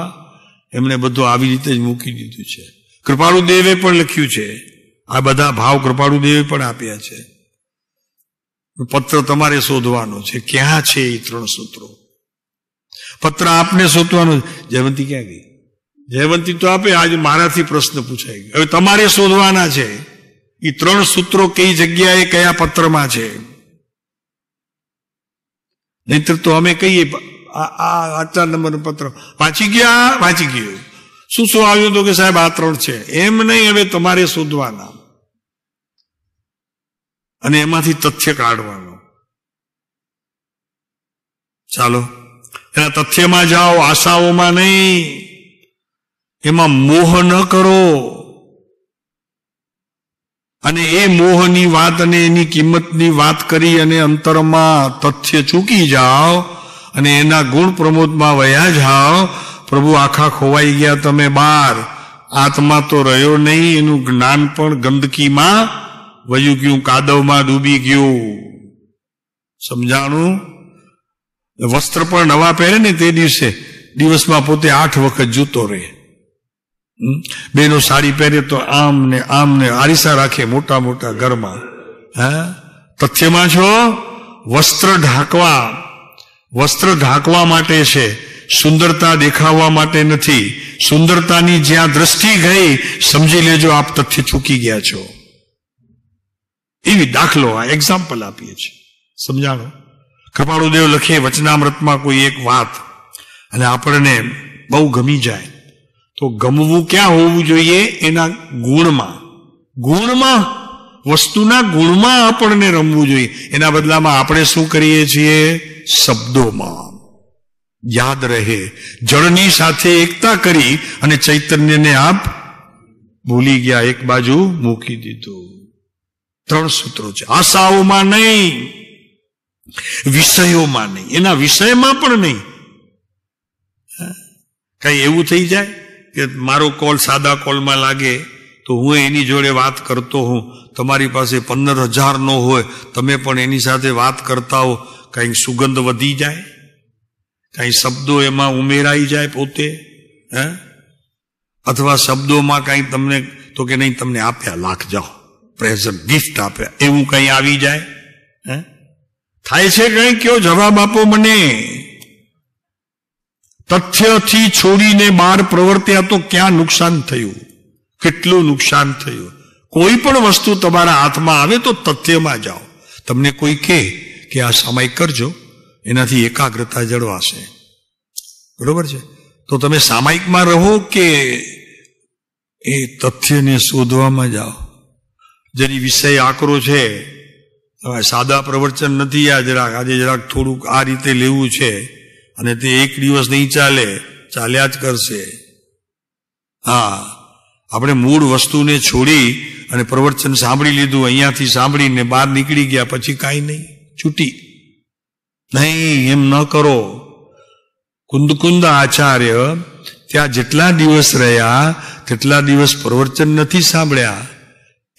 એમણે બધું આવી રીતે જ મૂકી દીધું છે. કૃપાળુ દેવે પણ લખ્યું છે, આ બધા ભાવ કૃપાળુ દેવે પણ આપ્યા છે. પત્ર તમારે શોધવાનો છે, ક્યાં છે એ 3 સૂત્રો? પત્ર આપને શોધવાનો. જયવંતી ક્યાં ગઈ? જયવંતી તો આપે, આજે મારાથી પ્રશ્ન પૂછાઈ ગયો. હવે તમારે શોધવાના છે એ 3 સૂત્રો કઈ જગ્યાએ, કયા પત્રમાં છે. નહીતર તો અમે કહીએ આ 4 નંબરનો પત્ર વાંચી ગયું, શું આવ્યું તો કે સાહેબ આ 3 છે. એમ નહીં, હવે તમારે શોધવાના અને એમાંથી તથ્ય કાઢવાનો. ચાલો, એના તથ્યમાં જાઓ, આશાઓમાં નહીં. એમાં મોહ ન કરો, અને એ મોહની વાત અને એની કિંમતની વાત કરી અને અંતરમાં તથ્ય ચૂકી જાઓ અને એના ગુણ પ્રમોદમાં વયા જાઓ. પ્રભુ આખા ખોવાઈ ગયા તમે બહાર. આત્મા તો રહ્યો નહીં, એનું જ્ઞાન પણ ગંદકીમાં વયું ગયું, કાદવમાં ડૂબી ગયું. સમજાણું? વસ્ત્ર પણ નવા પહેરે ને તે દિવસમાં પોતે 8 વખત જૂતો રહે. બેનો સાડી પહેરે તો આમ ને આરીસા રાખે મોટા મોટા ઘરમાં. તથ્યમાં છો? વસ્ત્ર ઢાંકવા માટે છે, સુંદરતા દેખાવવા માટે નથી. સુંદરતાની જ્યાં દ્રષ્ટિ ગઈ, સમજી લેજો આપ તથ્ય ચૂકી ગયા છો. એવી દાખલો, આ એક્ઝામ્પલ આપીએ છીએ. સમજાણો? કૃપાળુદેવ લખે વચનામૃતમાં કોઈ એક વાત અને આપણને બહુ ગમી જાય તો ગમવું ક્યાં હોવું જોઈએ? એના ગુણમાં, વસ્તુના ગુણમાં આપણને રમવું જોઈએ. એના બદલામાં આપણે શું કરીએ છીએ? શબ્દોમાં. યાદ રહે, જળની સાથે એકતા કરી અને ચૈતન્યને આપ ભૂલી ગયા, એક બાજુ મૂકી દીધું. 3 સૂત્રો છે. આશાઓમાં નહીં, વિષયોમાં નહીં, એના વિષયમાં પણ નહીં. કઈ એવું થઈ જાય કે મારો કોલ સાદા કોલમાં લાગે તો હું એની જોડે વાત કરતો હું, તમારી પાસે 15,000 નો હોય, તમે પણ એની સાથે વાત કરતા હો, કઈ સુગંધ વધી જાય, કઈ શબ્દો એમાં ઉમેરાઈ જાય પોતે, અથવા શબ્દોમાં કઈ તમને તો કે નહીં તમને આપ્યા લાખ જાઓ, પ્રેઝન્ટ ગિફ્ટ આપ્યા, એવું કઈ આવી જાય? થાય છે કઈ? કયો જવાબ આપો મને. તથ્યથી છોડીને બહાર પ્રવર્ત્યા તો ક્યાં નુકસાન થયું? કેટલું નુકસાન થયું? કોઈ પણ વસ્તુ તમારા હાથમાં આવે તો તથ્યમાં જાઓ. તમને કોઈ કહે કે આ સમય કરજો, એનાથી એકાગ્રતા જળવાશે, બરોબર છે? તો તમે સામાયિકમાં રહો કે એ તથ્યને શોધવામાં જાઓ? જેની વિષય આકરો છે, સાદા પ્રવચન નથી, આજે જરાક થોડુંક આ રીતે લેવું છે અને તે 1 દિવસ નહીં ચાલે, ચાલ્યા જ કરશે. આપણે મૂળ વસ્તુને છોડી અને પ્રવચન સાંભળી લીધું, અહીંયાથી સાંભળીને બહાર નીકળી ગયા, પછી કાંઈ નહીં, છૂટી નહીં. એમ ન કરો. કુંદકુંદ આચાર્ય ત્યાં જેટલા દિવસ રહ્યા તેટલા દિવસ પ્રવચન નથી સાંભળ્યા.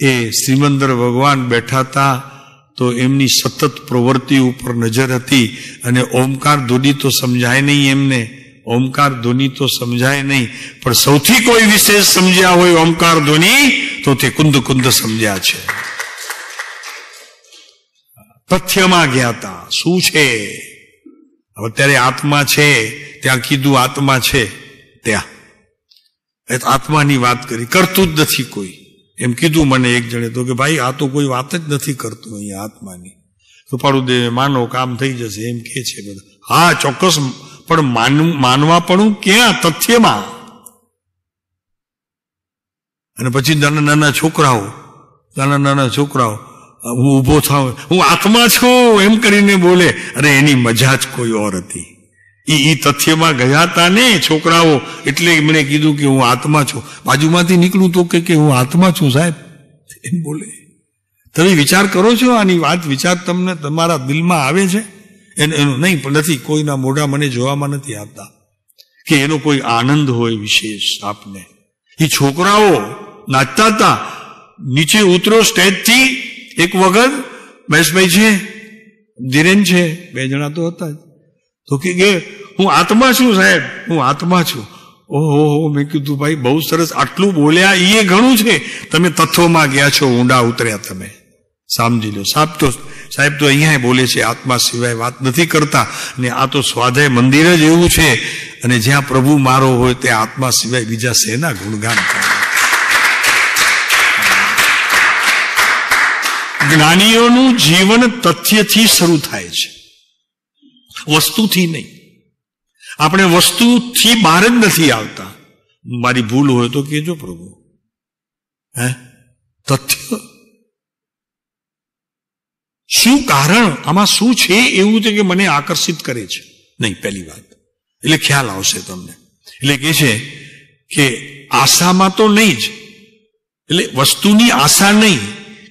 એ શ્રીમંદર ભગવાન બેઠા હતા તો એમની સતત પ્રવૃત્તિ ઉપર નજર હતી, અને ઓમકાર ધ્વનિ તો સમજાય નહીં એમને, ઓમકાર ધ્વનિ તો સમજાય નહીં, પણ સૌથી કોઈ વિશેષ સમજ્યા હોય ઓમકાર ધ્વનિ તો તે કુંદ કુંદ સમજ્યા છે. તથ્યમાં ગયા હતા. શું છે? અત્યારે આત્મા છે, ત્યાં કીધું આત્મા છે, ત્યાં આત્માની વાત કરી, કરતું જ નથી કોઈ. એમ કીધું મને એક જણે તો કે ભાઈ આ તો કોઈ વાત જ નથી કરતું અહીંયા આત્માની. કૃપાળુદેવ માનો કામ થઈ જશે એમ કે છે બધા. હા ચોક્કસ, પણ માનવા પણ ક્યાં? તથ્યમાં. અને પછી નાના નાના છોકરાઓ હું ઊભો થાવ, હું આત્મા છું એમ કરીને બોલે. અરે એની મજા જ કોઈ ઓર હતી. એ તથ્યમાં ગયા હતા ને છોકરાઓ, એટલે એમણે કીધું કે હું આત્મા છું. બાજુમાંથી નીકળું તો કે હું આત્મા છું સાહેબ એમ બોલે. તમે વિચાર કરો છો આની વાત? વિચાર તમને તમારા દિલમાં આવે છે? એનું નહીં, પણ નથી, કોઈના મોઢા મને જોવામાં નથી આવતા કે એનો કોઈ આનંદ હોય વિશેષ આપને. એ છોકરાઓ નાચતા હતા. નીચે ઉતરો સ્ટેજથી, એક વખત મહેશભાઈ છે, ધીરેન છે, બે જણા તો હતા જ. તો કે હું આત્મા છું સાહેબ, હું આત્મા છું. ઓહો, મેં કીધું ભાઈ બહુ સરસ, આટલું બોલ્યા એ ઘણું છે. તમે તત્વમાં ગયા છો, ઊંડા ઉતર્યા, તમે સમજી લો. સાહેબ તો અહીંયા બોલે છે આત્મા સિવાય વાત નથી કરતા. ને આ તો સ્વાધ્યાય મંદિર જ એવું છે, અને જ્યાં પ્રભુ મારો હોય ત્યાં આત્મા સિવાય બીજા શેના ગુણગાન કરે. જ્ઞાનીઓનું જીવન તથ્યથી શરૂ થાય છે, વસ્તુથી નહીં. આપણે વસ્તુથી બહાર જ નથી આવતા. મારી ભૂલ હોય તો કહેજો પ્રભુ. તથ્ય શું કારણ, આમાં શું છે એવું છે કે મને આકર્ષિત કરે છે? નહીં, પહેલી વાત. એટલે ખ્યાલ આવશે તમને. એટલે કે છે કે આશામાં તો નહીં જ, એટલે વસ્તુની આશા નહીં.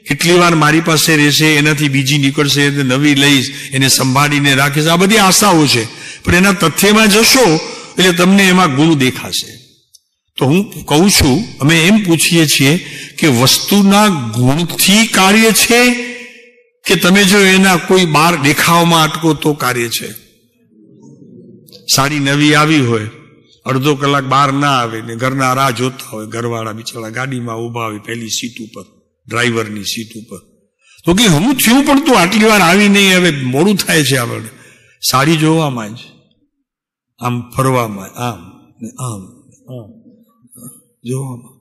કેટલી વાર મારી પાસે રહેશે, એનાથી બીજી નીકળશે, નવી લઈશ, એને સંભાળીને રાખીશ, આ બધી આશાઓ છે. પણ એના તથ્યમાં જશો એટલે તમને એમાં ગુણ દેખાશે. તો હું કહું છું, અમે એમ પૂછીએ છીએ કે વસ્તુના ગુણથી કાર્ય છે કે તમે જો એના કોઈ બાર દેખાવમાં અટકો તો કાર્ય છે? સાડી નવી આવી હોય, અડધો કલાક બહાર ના આવે ને ઘરના રાહ જોતા હોય, ઘરવાળા બિચારા ગાડીમાં ઉભા હોય પહેલી સીટ ઉપર, ડ્રાઈવરની સીટ ઉપર. તો કે હું થયું પણ તું આટલી વાર આવી નહીં, હવે મોડું થાય છે આપણે. સાડી જોવામાં જ, આમ ફરવામાં, આમ આમ આમ જોવામાં.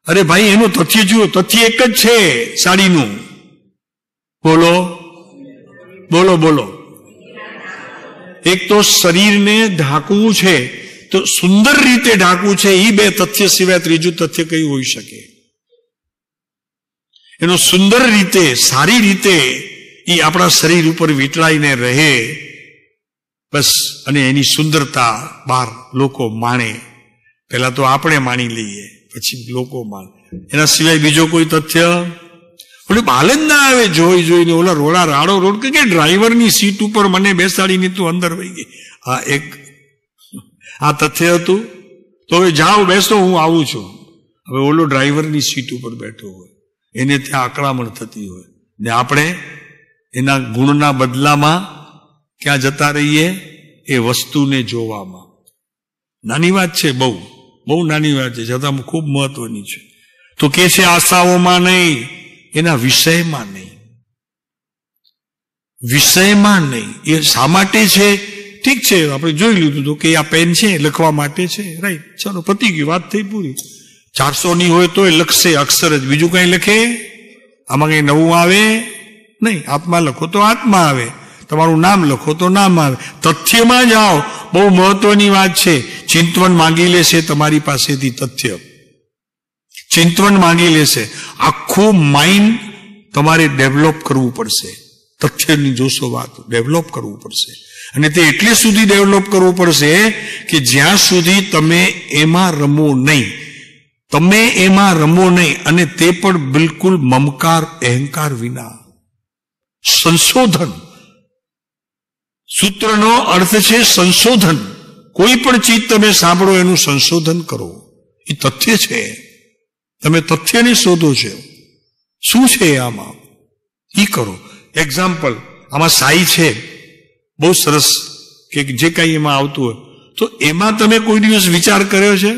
અરે ભાઈ એનું તથ્ય જુઓ, તથ્ય એક જ છે સાડીનું. બોલો બોલો બોલો. એક તો શરીરને ઢાંકવું છે, તો સુંદર રીતે ઢાંકવું છે. એ બે તથ્ય સિવાય ત્રીજું તથ્ય કયું હોઈ શકે? એનો સુંદર રીતે, સારી રીતે એ આપણા શરીર ઉપર વીંટળાઈને રહે, બસ. અને એની સુંદરતા બહાર લોકો માણે. પહેલા તો આપણે માણી લઈએ, પછી લોકો માણે. એના સિવાય બીજો કોઈ તથ્ય ઓલું બાલ જ ના આવે. જોઈને ઓલા રોડા રાડો રોડ કે ડ્રાઈવરની સીટ ઉપર મને બેસાડીને તું અંદર વહી ગઈ. આ તથ્ય હતું. તો હવે જાઓ બેસો, હું આવું છું. હવે ઓલો ડ્રાઈવરની સીટ ઉપર બેઠો હોય, એને ત્યાં આક્રમણ થતી હોય, ને આપણે એના ગુણના બદલામાં ક્યાં જતા રહીએ? એ વસ્તુને જોવામાં. નાની વાત છે, બહુ બહુ નાની વાત છે, છતાં ખૂબ મહત્વની છે. તો કે છે આશાઓમાં નહીં, એના વિષયમાં નહીં. વિષયમાં નહીં. એ શા માટે છે? ઠીક છે, આપણે જોઈ લીધું તો કે આ પેન છે લખવા માટે છે, રાઈટ, ચાલો પતી ગયું, વાત થઈ પૂરી. 400 ની હોય તો એ લખશે અક્ષર જ, બીજું કઈ લખે? આમાં કઈ નવું આવે નહીં. આત્મા લખો તો આત્મા આવે, તમારું નામ લખો તો નામ આવે. તથ્યમાં જાઓ, બહુ મહત્વની વાત છે. ચિંતવન માંગી લેશે તમારી પાસેથી તથ્ય, ચિંતવન માંગી લેશે. આખું માઇન્ડ તમારે ડેવલપ કરવું પડશે. તથ્યની જોશો વાત, ડેવલપ કરવું પડશે. અને તે એટલે સુધી ડેવલપ કરવું પડશે કે જ્યાં સુધી તમે એમાં રમો નહીં, તમે એમાં રમો નહીં, અને તે પણ બિલકુલ મમકાર અહંકાર વિના. સંશોધન, સૂત્રનો અર્થ છે સંશોધન. કોઈ પણ ચીજ તમે સાંભળો એનું સંશોધન કરો. એ તથ્ય છે, તમે તથ્યને શોધો છો, શું છે આમાં એ કરો. એક્ઝામ્પલ, આમાં સાઈ છે બહુ સરસ, કે જે કાંઈ એમાં આવતું હોય તો એમાં તમે કોઈ દિવસ વિચાર કર્યો છે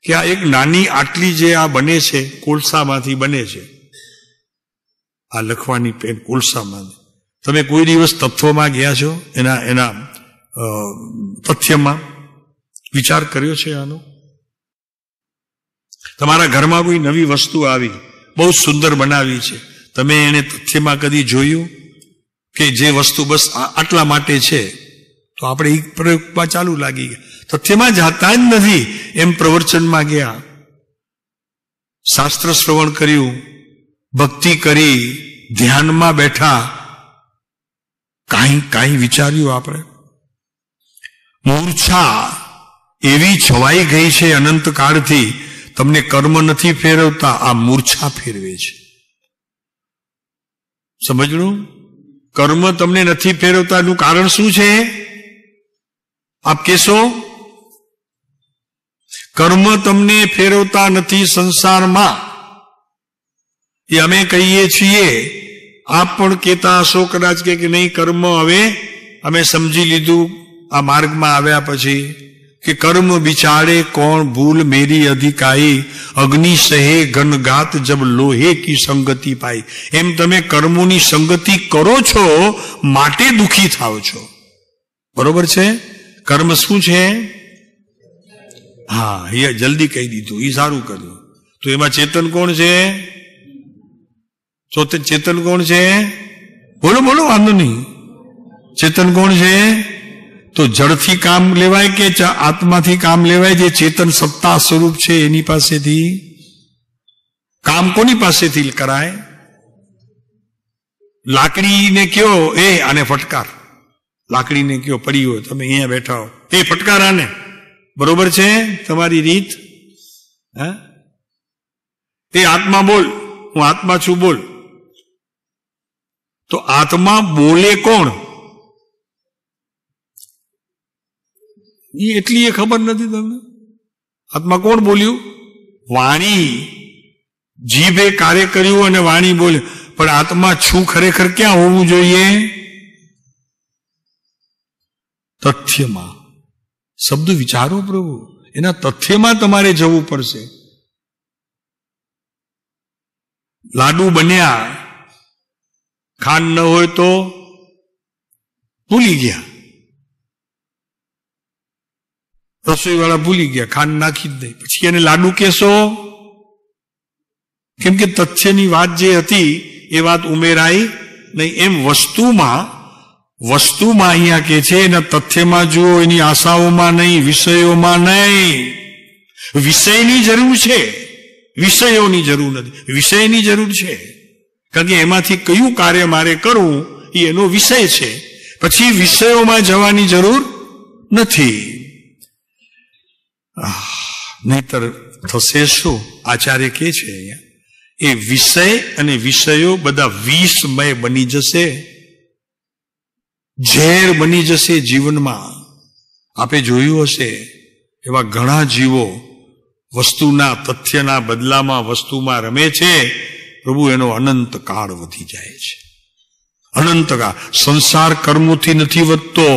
કે આ એક નાની આટલી જે આ બને છે કોલસામાંથી બને છે, આ લખવાની પેન કોલસામાં, તમે કોઈ દિવસ તત્વમાં ગયા છો? એના તથ્યમાં વિચાર કર્યો છે આનો? તમારા ઘરમાં કોઈ નવી વસ્તુ આવી, બહુ સુંદર બનાવી છે, તમે એને તથ્યમાં કદી જોયું કે જે વસ્તુ બસ આટલા માટે છે? તો આપણે એક પ્રયોગમાં ચાલુ લાગી ગયા, તથ્યમાં જાતા જ નથી, એમ પ્રવચનમાં ગયા, શાસ્ત્ર શ્રવણ કર્યું, ભક્તિ કરી, ધ્યાનમાં બેઠા, કાંઈ વિચાર્યું આપણે? મૂર્છા એવી છવાઈ ગઈ છે અનંત કાળથી, તમને કર્મ નથી ફેરવતા, આ મૂર્છા ફેરવે છે. સમજણું? કર્મ તમને નથી ફેરવતા એનું કારણ શું છે આપ કહેશો? કર્મ તમને ફેરવતા નથી સંસારમાં, એ અમે કહીએ છીએ. આપ પણ કહેતા હશો કદાચ કે નહીં, કર્મ હવે અમે સમજી લીધું આ માર્ગમાં આવ્યા પછી કે કર્મ બિચારે કોણ ભૂલ મેરી અધિકાઈ, અગ્નિ સહે ઘનઘાત જબ લોહે કી સંગતિ પાઈ. એમ તમે કર્મોની સંગતિ કરો છો માટે દુઃખી થાવ છો. બરોબર છે? કર્મ શું છે? હા, એ જલ્દી કહી દીધું, એ સારું કર્યું. તો એમાં ચેતન કોણ છે? ચેતન કોણ છે? બોલો બોલો, વાંધો નહીં. ચેતન કોણ છે? તો જળથી કામ લેવાય કે આત્માથી કામ લેવાય? જે ચેતન સત્તા સ્વરૂપ છે એની પાસેથી કામ કોની પાસેથી કરાય? લાકડીને કયો એ આને ફટકાર, લાકડીને કયો પડી હોય, તમે અહીંયા બેઠા હો, એ ફટકાર આને. બરોબર છે તમારી રીત? હા, એ આત્મા બોલ, હું આત્મા છું બોલ. તો આત્મા બોલે કોણ? એટલી એ ખબર નથી તમને. આત્મા કોણ બોલ્યું? વાણી. જીભે કાર્ય કર્યું અને વાણી બોલ્યું, પણ આત્મા છું ખરેખર ક્યાં હોવું જોઈએ? તથ્યમાં. શબ્દ વિચારો પ્રભુ, એના તથ્યમાં તમારે જવું પડશે. લાડુ બન્યા, ખાંડ ન હોય તો ભૂલી ગયા, રસોઈવાળા ભૂલી ગયા, ખાંડ નાખી જ નહીં, પછી એને લાડુ કહેશો? કેમ કે તથ્યની વાત જે હતી એ વાત ઉમેરાઈ નહીં. એમ વસ્તુમાં અહીંયા કે છે એના તથ્યમાં જુઓ, એની આશાઓમાં નહીં, વિષયોમાં નહીં. વિષયની જરૂર છે, વિષયોની જરૂર નથી. વિષયની જરૂર છે, કારણ કે એમાંથી કયું કાર્ય મારે કરવું એ એનો વિષય છે. પછી વિષયોમાં જવાની જરૂર નથી. નહીતર થશે શું? આચાર્ય કે છે અહીંયા, એ વિષય અને વિષયો બધા વિષમય બની જશે, ઝેર બની જશે જીવનમાં. આપે જોયું હશે એવા ઘણા જીવો વસ્તુના તથ્યના બદલામાં વસ્તુમાં રમે છે, પ્રભુ એનો અનંત કાળ વધી જાય છે. અનંત કાળ. સંસાર કર્મોથી નથી વધતો,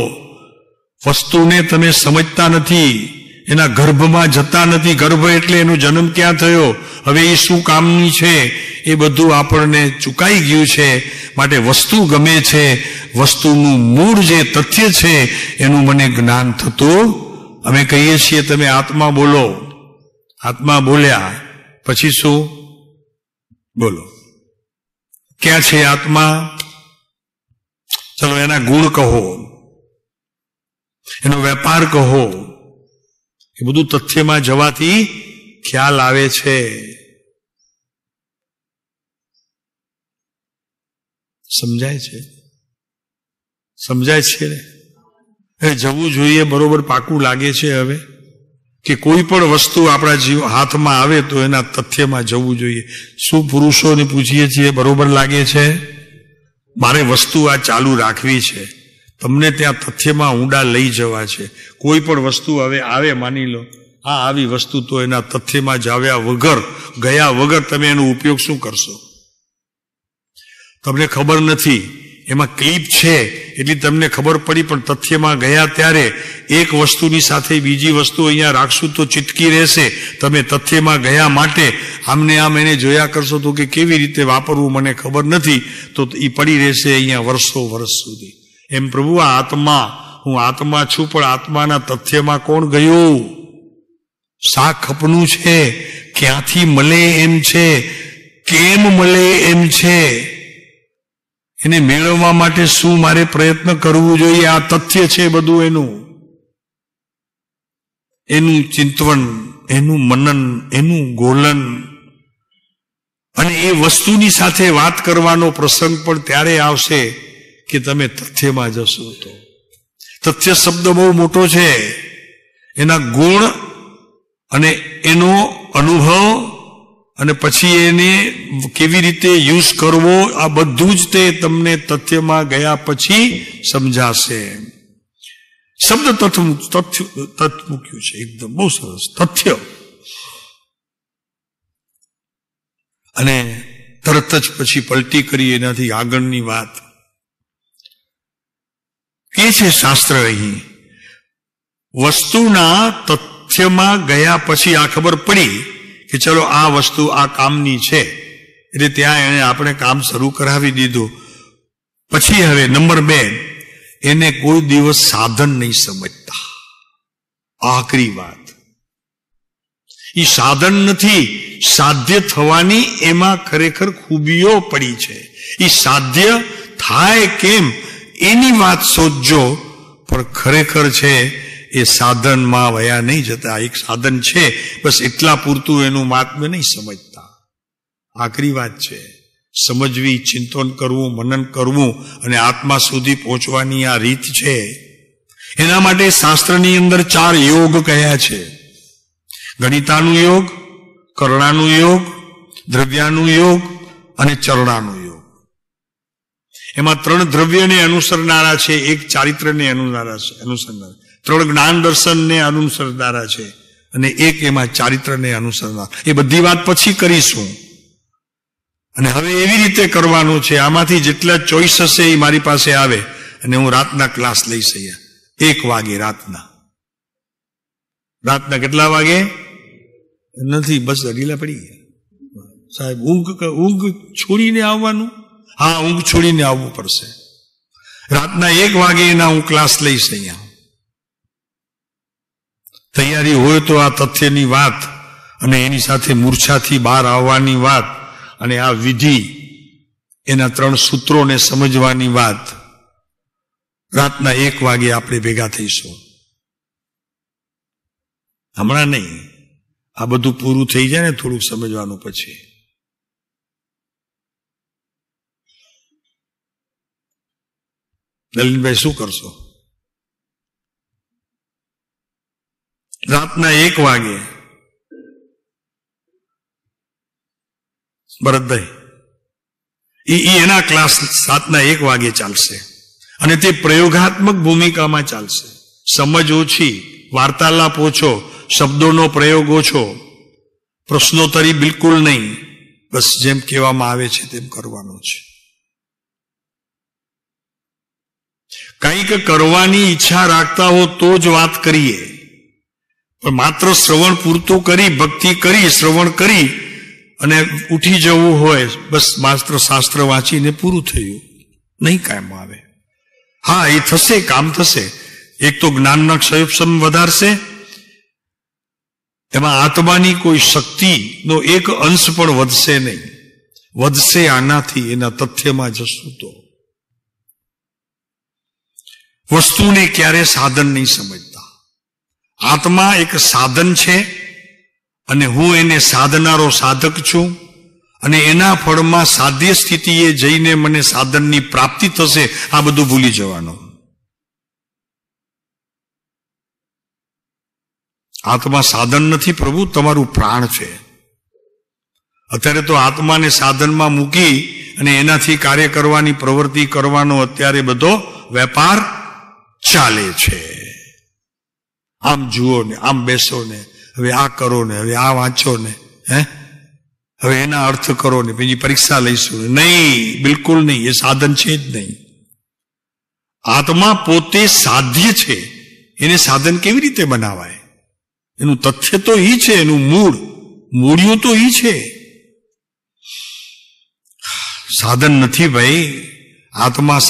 વસ્તુને તમે સમજતા નથી, એના ગર્ભમાં જતા નથી. ગર્ભ એટલે એનો જન્મ ક્યાં થયો, હવે એ શું કામની છે, એ બધું આપણને ચૂકાઈ ગયું છે. માટે વસ્તુ ગમે છે, વસ્તુનું મૂળ જે તથ્ય છે એનું મને જ્ઞાન થતું. અમે કહીએ છીએ તમે આત્મા બોલો, આત્મા બોલ્યા પછી શું? બોલો, ક્યાં છે આત્મા? ચલો એના ગુણ કહો, એનો વેપાર કહો. એ બધું તથ્યમાં જવાથી ખ્યાલ આવે છે. સમજાય છે? સમજાય છે? હવે જવું જોઈએ, બરોબર પાકું લાગે છે હવે કે કોઈ પણ વસ્તુ આપણા જીવ હાથમાં આવે તો એના તથ્યમાં જવું જોઈએ. શું પુરુષોને પૂછીએ છીએ, બરોબર લાગે છે? મારે વસ્તુ આ ચાલુ રાખવી છે, તમને ત્યાં તથ્યમાં ઊંડા લઈ જવા છે. કોઈ પણ વસ્તુ હવે આવે, માની લો આ આવી વસ્તુ, તો એના તથ્યમાં ગયા વગર તમે એનો ઉપયોગ શું કરશો? તમને ખબર નથી, એમાં ક્લિપ છે એટલી તમને ખબર પડી, પણ તથ્યમાં ગયા ત્યારે એક વસ્તુની સાથે બીજી વસ્તુ અહીંયા રાખશું તો ચીટકી રહેશે. તમે તથ્યમાં ગયા માટે આમને આમ એને જોયા કરશો તો કે કેવી રીતે વાપરવું મને ખબર નથી, તો એ પડી રહેશે અહીંયા વર્ષ સુધી. એમ પ્રભુ આ આત્મા, હું આત્મા છું, પણ આત્માના તથ્યમાં કોણ ગયું? શા ખપનું છે? ક્યાંથી મળે એમ છે? કેમ મળે એમ છે? એને મેળવવા માટે શું મારે પ્રયત્ન કરવું જોઈએ? આ તથ્ય છે બધું, એનું ચિંતવન, એનું મનન, એનું ગોલન. અને એ વસ્તુની સાથે વાત કરવાનો પ્રસંગ પણ ત્યારે આવશે કે તમે તથ્યમાં જશો. તો તથ્ય શબ્દ બહુ મોટો છે. એના ગુણ અને એનો અનુભવ અને પછી એને કેવી રીતે યુઝ કરવો, આ બધું જ તે તમને તથ્યમાં ગયા પછી સમજાશે. શબ્દ તથ્ય મૂક્યું છે, એકદમ બહુ સરસ, તથ્ય. અને તરત જ પછી પલટી કરી એનાથી આગળની વાત કે છે શાસ્ત્ર. અહીં વસ્તુના તથ્યમાં ગયા પછી આ ખબર પડી કે ચલો આ વસ્તુ આ કામની છે, એટલે ત્યાં એને આપણે કામ શરૂ કરાવી દીધું. પછી હવે નંબર 2, એને કોઈ દિવસ સાધન નહીં સમજતા. આખરી વાત, એ સાધન નથી, સાધ્ય થવાની એમાં ખરેખર ખૂબીઓ પડી છે. એ સાધ્ય થાય કેમ એની વાત સોચજો, પણ ખરેખર છે એ સાધનમાં વયા નહીં જતા. એક સાધન છે, બસ એટલા પૂરતું એનું મહાત્મ્ય નહીં સમજતા. આખરી વાત છે, સમજવી, ચિંતન કરવું, મનન કરવું અને આત્મા સુધી પહોંચવાની આ રીત છે. એના માટે શાસ્ત્રની અંદર 4 યોગ કયા છે: ગણિતાનું યોગ, કરણાનું યોગ, દ્રવ્યાનું યોગ અને ચરણાનું યોગ. એમાં 3 દ્રવ્યને અનુસરનારા છે, 1 ચારિત્રને અનુસરનારા, 3 જ્ઞાન દર્શનને અનુસરનારા છે અને 1 એમાં ચારિત્રને અનુસરનાર. એ બધી વાત પછી કરીશું. અને હવે એવી રીતે કરવાનું છે, આમાંથી જેટલા ચોઈસ હશે એ મારી પાસે આવે અને હું રાતના ક્લાસ લઈશ. અહીંયા 1 વાગે રાતના કેટલા વાગે નથી, બસ અઢીલા પડી ગયા સાહેબ. ઊંઘ છોડીને આવવાનું? હા, ઊંઘ છોડીને આવવું પડશે. રાતના 1 વાગે એના હું ક્લાસ લઈશ. અહીંયા તૈયારી હોય તો આ તથ્યની વાત અને એની સાથે મૂર્છાથી બહાર આવવાની વાત અને આ વિધિ, એના 3 સૂત્રોને સમજવાની વાત. રાતના 1 વાગે આપણે ભેગા થઈશું. હમણાં નહીં, આ બધું પૂરું થઈ જાય ને થોડુંક સમજવાનું પછી. નલિનભાઈ શું કરશો? રાતના 1 વાગે ભરતભાઈ એના ક્લાસ રાતના 1 વાગે ચાલશે અને તે પ્રયોગાત્મક ભૂમિકામાં ચાલશે. સમજ ઓછી, વાર્તાલાપ ઓછો, શબ્દોનો પ્રયોગ ઓછો, પ્રશ્નોત્તરી બિલકુલ નહીં. બસ જેમ કહેવામાં આવે છે તેમ કરવાનું છે. કંઈક કરવાની ઈચ્છા રાખતા હો તો જ વાત કરીએ, પણ માત્ર શ્રવણ પૂરતું કરી, ભક્તિ કરી, શ્રવણ કરી અને ઉઠી જવું હોય, બસ માત્ર શાસ્ત્ર વાંચીને પૂરું થયું, નહીં કામ આવે. હા, એ થશે, કામ થશે. એક તો જ્ઞાનના ક્ષયક્ષમ વધારશે, એમાં આત્માની કોઈ શક્તિનો એક અંશ પણ વધશે નહીં. વધશે આનાથી, એના તથ્યમાં જશું તો. વસ્તુને ક્યારે સાધન નહીં સમજતા. આત્મા એક સાધન છે અને હું એને સાધનારો સાધક છું અને એના ફળમાં સાધ્ય સ્થિતિએ જઈને મને સાધનની પ્રાપ્તિ થશે, આ બધું ભૂલી જવાનું. આત્મા સાધન નથી પ્રભુ, તમારું પ્રાણ છે. અત્યારે તો આત્માને સાધનમાં મૂકી અને એનાથી કાર્ય કરવાની પ્રવૃત્તિ કરવાનો અત્યારે બધો વેપાર ચાલે છે. આમ જુઓ ને, આમ બેસો ને, હવે આ કરો ને, હવે આ વાંચો ને, હવે એના અર્થ કરો ને, પછી પરીક્ષા લઈશું ને. નહીં, બિલકુલ નહીં. એ સાધન છે જ નહીં. આત્મા પોતે સાધ્ય છે. એને સાધન કેવી રીતે બનાવાય? એનું તથ્ય તો ઈ છે, એનું મૂળિયું તો ઈ છે. સાધન નથી ભાઈ. આત્મા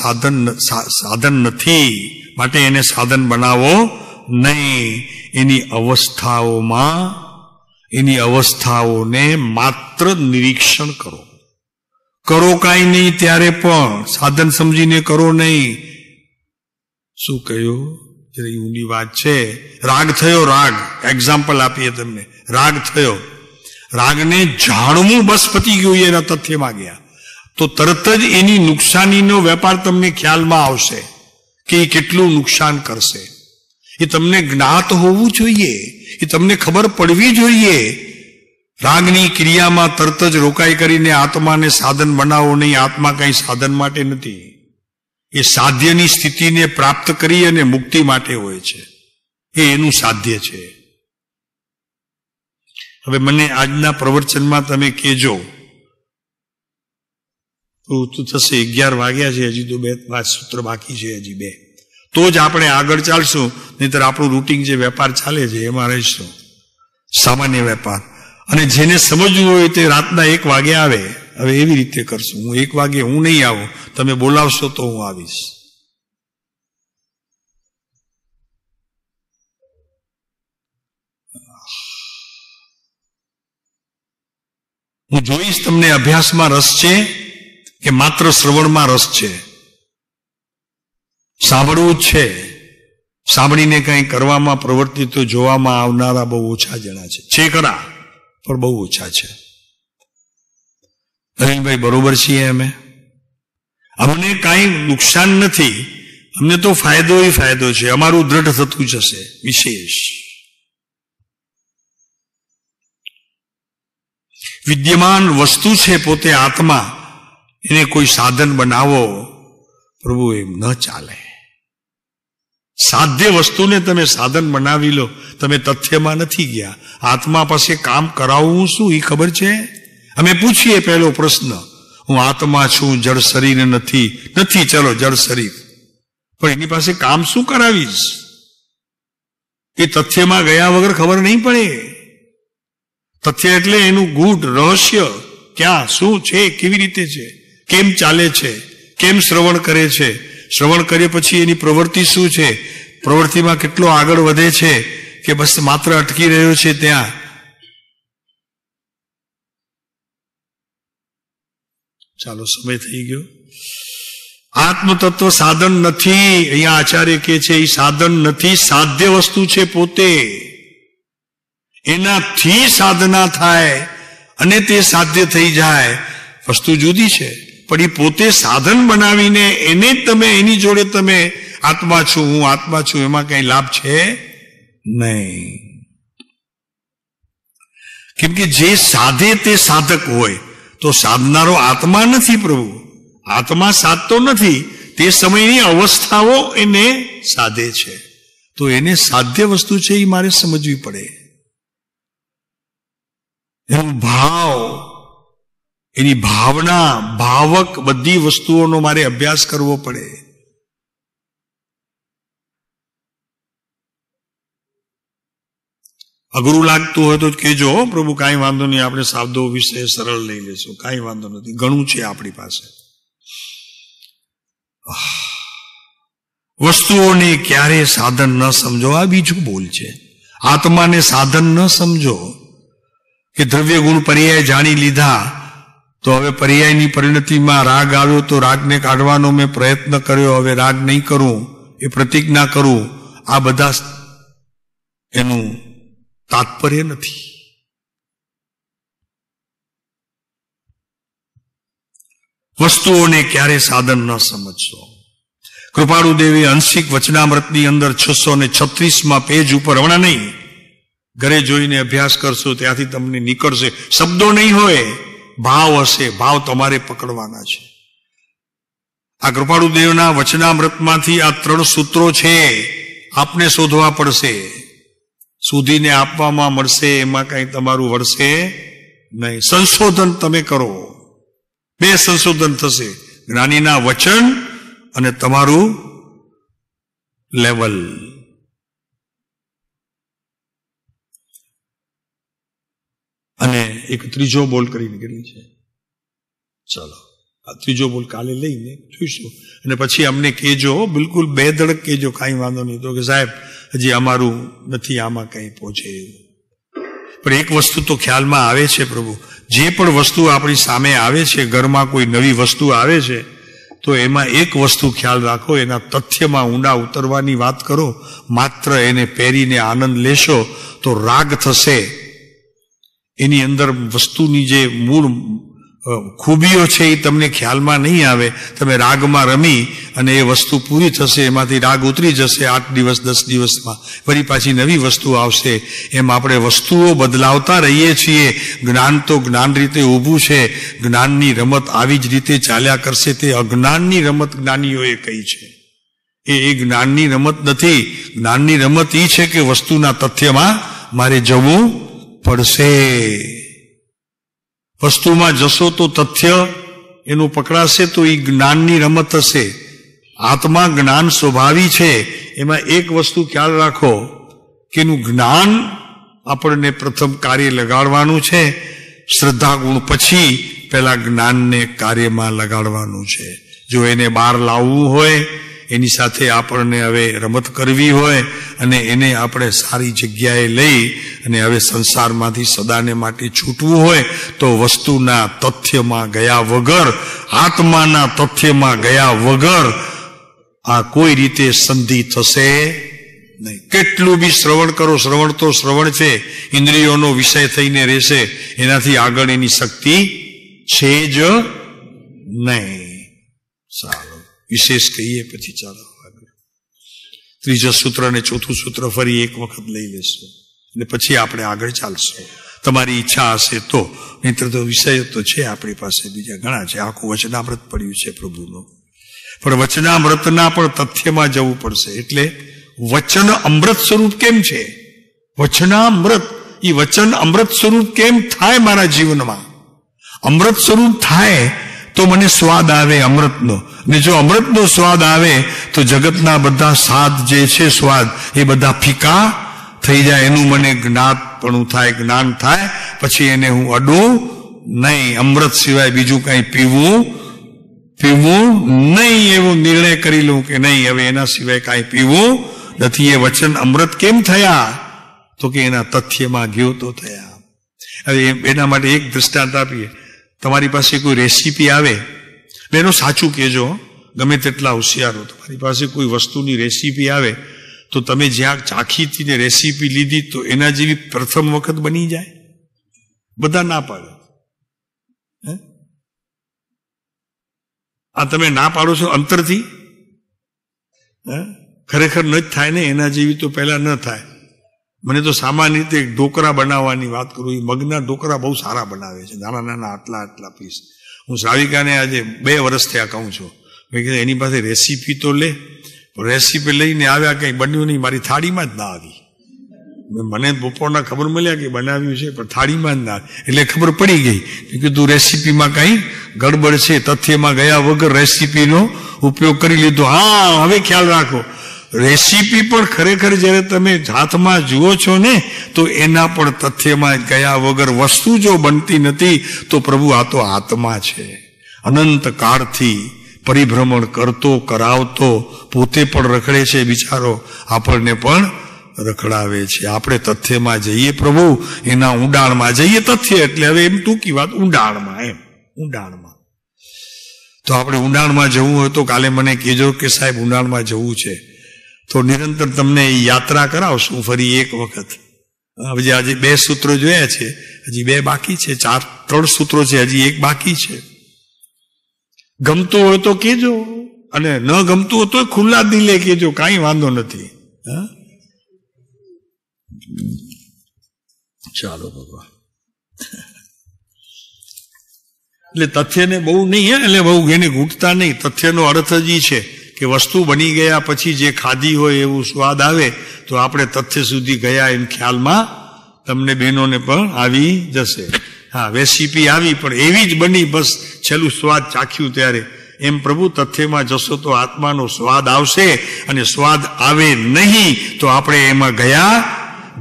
સાધન નથી, માટે એને સાધન બનાવો નહીં. એની અવસ્થાઓને માત્ર નિરીક્ષણ કરો કાંઈ નહીં. ત્યારે પણ સાધન સમજીને કરો નહીં. શું કહ્યું? ઊંડી વાત છે. રાગ થયો, રાગ એક્ઝામ્પલ આપીએ તમને. રાગ થયો, રાગને જાણવું બસ પતી ગયું, એના તથ્યમાં ગયા તો તરત જ એની નુકસાનીનો વેપાર તમને ખ્યાલમાં આવશે કે એ કેટલું નુકસાન કરશે. એ તમને જ્ઞાત હોવું જોઈએ, એ તમને ખબર પડવી જોઈએ. રાગની ક્રિયામાં તરત જ રોકાઈ કરીને આત્માને સાધન બનાવો નહીં. આત્મા કઈ સાધન માટે નથી. એ સાધ્યની સ્થિતિને પ્રાપ્ત કરી અને મુક્તિ માટે હોય છે. એ એનું સાધ્ય છે. હવે મને આજના પ્રવચનમાં તમે કહેજો તો થશે. 11 વાગ્યા છે, હજી તો 2-5 સૂત્ર બાકી છે, હજી 2. તો જ આપણે આગળ ચાલશું. નહીતર આપણું રૂટીન જે વેપાર ચાલે છે એમાં રહીશું, સામાન્ય વેપાર. અને જેને સમજવું હોય તે રાતના 1 વાગે આવે. હવે એવી રીતે કરશું. હું 1 વાગે હું નહીં આવું, તમે બોલાવશો તો હું આવીશ. હું જોઈશ તમને અભ્યાસમાં રસ છે કે માત્ર શ્રવણમાં રસ છે. સાંભળવું જ છે. સાંભળીને કંઈ કરવામાં પ્રવૃત્તિ તો જોવામાં આવનારા બહુ ઓછા જણા છે ખરા, પણ બહુ ઓછા છે. અરવિંદભાઈ બરોબર છીએ અમે? અમને કાંઈ નુકસાન નથી, અમને તો ફાયદો છે. અમારું દ્રઢ થતું જશે. વિશેષ વિદ્યમાન વસ્તુ છે પોતે આત્મા, એને કોઈ સાધન બનાવો પ્રભુ, એમ ન ચાલે. સાધ્ય વસ્તુને તમે સાધન બનાવી લો. તમે તથ્યમાં નથી ગયા. આત્મા પાસે કામ કરાવવું શું એ ખબર છે? અમે પૂછીએ પહેલો પ્રશ્ન, હું આત્મા છું, જળ શરીર નથી. ચલો જળ શરીર, પણ એની પાસે કામ શું કરાવીશ? એ તથ્યમાં ગયા વગર ખબર નહીં પડે. તથ્ય એટલે એનું ગૂઢ રહસ્ય, ક્યાં શું છે, કેવી રીતે છે, કેમ ચાલે છે, કેમ શ્રવણ કરે છે, શ્રવણ કર્યા પછી એની પ્રવૃત્તિ શું છે, પ્રવૃત્તિમાં કેટલો આગળ વધે છે કે બસ માત્ર અટકી રહ્યો છે ત્યાં. ચાલો, સમય થઈ ગયો. આત્મતત્વ સાધન નથી. અહીંયા આચાર્ય કહે છે એ સાધન નથી, સાધ્ય વસ્તુ છે પોતે. એનાથી સાધના થાય અને તે સાધ્ય થઈ જાય, વસ્તુ જુદી છે. પણ એ પોતે સાધન બનાવીને એને તમે એની જોડે તમે આત્મા છું, હું આત્મા છું, એમાં કઈ લાભ છે નહીં. કેમ કે જે સાધે તે સાધક હોય. તો સાધનારો આત્મા નથી પ્રભુ, આત્મા સાધતો નથી. તે સમયની અવસ્થાઓ એને સાધે છે. તો એને સાધ્ય વસ્તુ છે એ મારે સમજવી પડે. એનો ભાવ, એની ભાવના, ભાવક બધી વસ્તુઓનો મારે અભ્યાસ કરવો પડે. અઘરું લાગતું હોય તો કહેજો પ્રભુ, કાંઈ વાંધો નહીં, આપણે શબ્દો વિશે સરળ લઈ લેશું, કાંઈ વાંધો નથી, ઘણું છે આપણી પાસે. વસ્તુઓને ક્યારે સાધન ન સમજો, આ બીજું બોલ છે. આત્માને સાધન ન સમજો કે દ્રવ્ય ગુણ પર્યાય જાણી લીધા તો હવે પર્યાયની પરિણતિમાં રાગ આવ્યો તો રાગને કાઢવાનો મેં પ્રયત્ન કર્યો, હવે રાગ નહીં કરું, એ પ્રતિજ્ઞા કરું. આ બધા એનું તાત્પર્ય નથી. વસ્તુઓને ક્યારે સાધન ન સમજશો. કૃપાળુ દેવી અંશિક વચનામૃતની અંદર 636માં પેજ ઉપર, હમણાં નહીં, ઘરે જોઈને અભ્યાસ કરશો ત્યાંથી તમને નીકળશે. શબ્દો નહીં હોય, ભાવ હશે. ભાવ તમારે પકડવાના છે. આ કૃપાળુદેવના વચનામૃતમાંથી આ 3 સૂત્રો છે, આપને શોધવા પડશે. શોધીને આપવામાં મળશે, એમાં કઈ તમારું વળશે નહીં. સંશોધન તમે કરો. 2 સંશોધન થશે, જ્ઞાનીના વચન અને તમારું લેવલ. અને એક ત્રીજો બોલ કરીને કેટલી છે? ચાલો આ ત્રીજો બોલ કાલે લઈને જોઈશું. અને પછી અમને કહેજો, બિલકુલ બેધડક કહેજો, કાંઈ વાંધો નહીં. તો કે સાહેબ હજી અમારું નથી આમાં કંઈ પહોંચે એવું. પણ એક વસ્તુ તો ખ્યાલમાં આવે છે, પ્રભુ જે પણ વસ્તુ આપણી સામે આવે છે, ઘરમાં કોઈ નવી વસ્તુ આવે છે, તો એમાં એક વસ્તુ ખ્યાલ રાખો, એના તથ્યમાં ઊંડા ઉતરવાની વાત કરો. માત્ર એને પહેરીને આનંદ લેશો તો રાગ થશે. એની અંદર વસ્તુની જે મૂળ ખૂબીઓ છે એ તમને ખ્યાલમાં નહીં આવે. તમે રાગમાં રમી અને એ વસ્તુ પૂરી થશે, એમાંથી રાગ ઉતરી જશે. 8 દિવસ 10 દિવસમાં ફરી પાછી નવી વસ્તુ આવશે. એમ આપણે વસ્તુઓ બદલાવતા રહીએ છીએ. જ્ઞાન તો જ્ઞાન રીતે ઊભું છે. જ્ઞાનની રમત આવી જ રીતે ચાલ્યા કરશે. તે અજ્ઞાનની રમત જ્ઞાનીઓએ કહી છે. એ જ્ઞાનની રમત નથી. જ્ઞાનની રમત એ છે કે વસ્તુના તથ્યમાં મારે જવું પડશે. વસ્તુમાં જશો તો તથ્ય એનું પકડાશે, તો એ જ્ઞાનની રમત હશે. આત્મા જ્ઞાન સ્વભાવી છે. એમાં એક વસ્તુ ખ્યાલ રાખો કે એનું જ્ઞાન આપણને પ્રથમ કાર્ય લગાડવાનું છે. શ્રદ્ધા ગુણ પછી પેલા જ્ઞાનને કાર્યમાં લગાડવાનું છે. જો એને બહાર લાવવું હોય, એની સાથે આપણને હવે રમત કરવી હોય અને એને આપણે સારી જગ્યાએ લઈ અને હવે સંસારમાંથી સદાને માટે છૂટવું હોય, તો વસ્તુના તથ્યમાં ગયા વગર, આત્માના તથ્યમાં ગયા વગર આ કોઈ રીતે સંધિ થશે નહીં. કેટલું બી શ્રવણ કરો, શ્રવણ તો શ્રવણ છે, ઇન્દ્રિયોનો વિષય થઈને રહેશે. એનાથી આગળ એની શક્તિ છે જ નહીં. સારું, વિશેષ કહીએ પછી ચાલો આગળ. 3જા સૂત્ર અને 4થું સૂત્ર ફરી એક વખત લઈ લેશું અને પછી આપણે આગળ ચાલશું. તમારી ઈચ્છા હશે તો. નહીંતર તો વિષય તો છે આપણી પાસે, બીજા ઘણા છે. આખું વચનામૃત પડ્યું છે પ્રભુનું. પણ વચનામૃતના પણ તથ્યમાં જવું પડશે. એટલે વચન અમૃત સ્વરૂપ કેમ છે? વચનામૃત, એ વચન અમૃત સ્વરૂપ કેમ થાય મારા જીવનમાં? અમૃત સ્વરૂપ થાય તો મને સ્વાદ આવે અમૃતનો. ને જો અમૃતનો સ્વાદ આવે તો જગતના બધા સ્વાદ જે છે, સ્વાદ એ બધા ફીકા થઈ જાય. એનું મને જ્ઞાતપણું થાય, જ્ઞાન થાય. પછી એને હું અડું નહીં. અમૃત સિવાય બીજું કઈ પીવું નહીં, એવો નિર્ણય કરી લઉં કે નહીં, હવે એના સિવાય કાંઈ પીવું નથી. એ વચન અમૃત કેમ થયા? તો કે એના તથ્યમાં ગયો તો થયા. હવે એના માટે એક દૃષ્ટાંત આપીએ. તમારી પાસે કોઈ રેસીપી આવે, બેનો સાચું કહેજો, ગમે તેટલા હોશિયારો, તમારી પાસે કોઈ વસ્તુની રેસીપી આવે તો તમે જ્યાં ચાખી હતી ને રેસીપી લીધી તો એના જેવી પ્રથમ વખત બની જાય? બધા ના પાડે. આ તમે ના પાડો છો અંતરથી, ખરેખર ન જ થાય ને એના જેવી તો પહેલા ન થાય. મને તો સામાન્ય રીતે ઢોકળા બનાવવાની વાત કરું. એ મગના ઢોકળા બહુ સારા બનાવે છે, નાના નાના આટલા પીસ. હું શ્રાવિકાને આજે 2 વર્ષ થયા કહું છું, મેં કીધું એની પાસે રેસીપી તો લે. રેસીપી લઈને આવ્યા, કંઈ બન્યું નહીં, મારી થાળીમાં જ ના આવી. મને બપોરના ખબર મળ્યા કે બનાવ્યું છે, પણ થાળીમાં જ ના આવી. એટલે ખબર પડી ગઈ. મેં કીધું રેસીપીમાં કંઈ ગડબડ છે, તથ્યમાં ગયા વગર રેસીપીનો ઉપયોગ કરી લીધો. હા, હવે ખ્યાલ રાખો, રેસીપી પણ ખરેખર જ્યારે તમે હાથમાં જુઓ છો ને તો એના પણ તથ્યમાં ગયા વગર વસ્તુ જો બનતી નથી તો પ્રભુ આ તો આત્મા છે. અનંત કાળથી પરિભ્રમણ કરતો કરાવતો, પોતે પણ રખડે છે બિચારો, આપણને પણ રખડાવે છે. આપણે તથ્યમાં જઈએ પ્રભુ, એના ઊંડાણમાં જઈએ. તથ્ય એટલે હવે એમ ટૂંકી વાત, ઊંડાણમાં, એમ ઊંડાણમાં. તો આપણે ઊંડાણમાં જવું હોય તો કાલે મને કહેજો કે સાહેબ ઊંડાણમાં જવું છે, તો નિરંતર તમને યાત્રા કરાવશું ફરી એક વખત. હજી આજે 2 સૂત્રો જોયા છે, હજી 2 બાકી છે. 3 સૂત્રો છે, હજી 1 બાકી છે. ગમતું હોય તો કહેજો, અને ન ગમતું હોય તો ખુલ્લા દિલે કહેજો, કાંઈ વાંધો નથી. ચાલો ભગવાન. એટલે તથ્યને બહુ નહીં, એટલે બહુ એને ઘૂંટતા નહીં. તથ્યનો અર્થ જ છે કે વસ્તુ બની ગયા પછી જે ખાધી હોય એવું સ્વાદ આવે તો આપણે તથ્ય સુધી ગયા એમ ખ્યાલમાં તમને બહેનોને પણ આવી જશે. હા, રેસીપી આવી પણ એવી જ બની, બસ છેલ્લું સ્વાદ ચાખ્યું ત્યારે. એમ પ્રભુ તથ્યમાં જશો તો આત્માનો સ્વાદ આવશે, અને સ્વાદ આવે નહીં તો આપણે એમાં ગયા.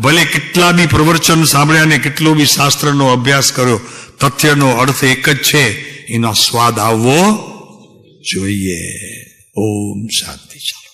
ભલે કેટલા બી પ્રવચન સાંભળ્યા ને કેટલો બી શાસ્ત્રનો અભ્યાસ કર્યો, તથ્યનો અર્થ એક જ છે, એનો સ્વાદ આવવો જોઈએ. ઓમ શાંતિ. ચાલો.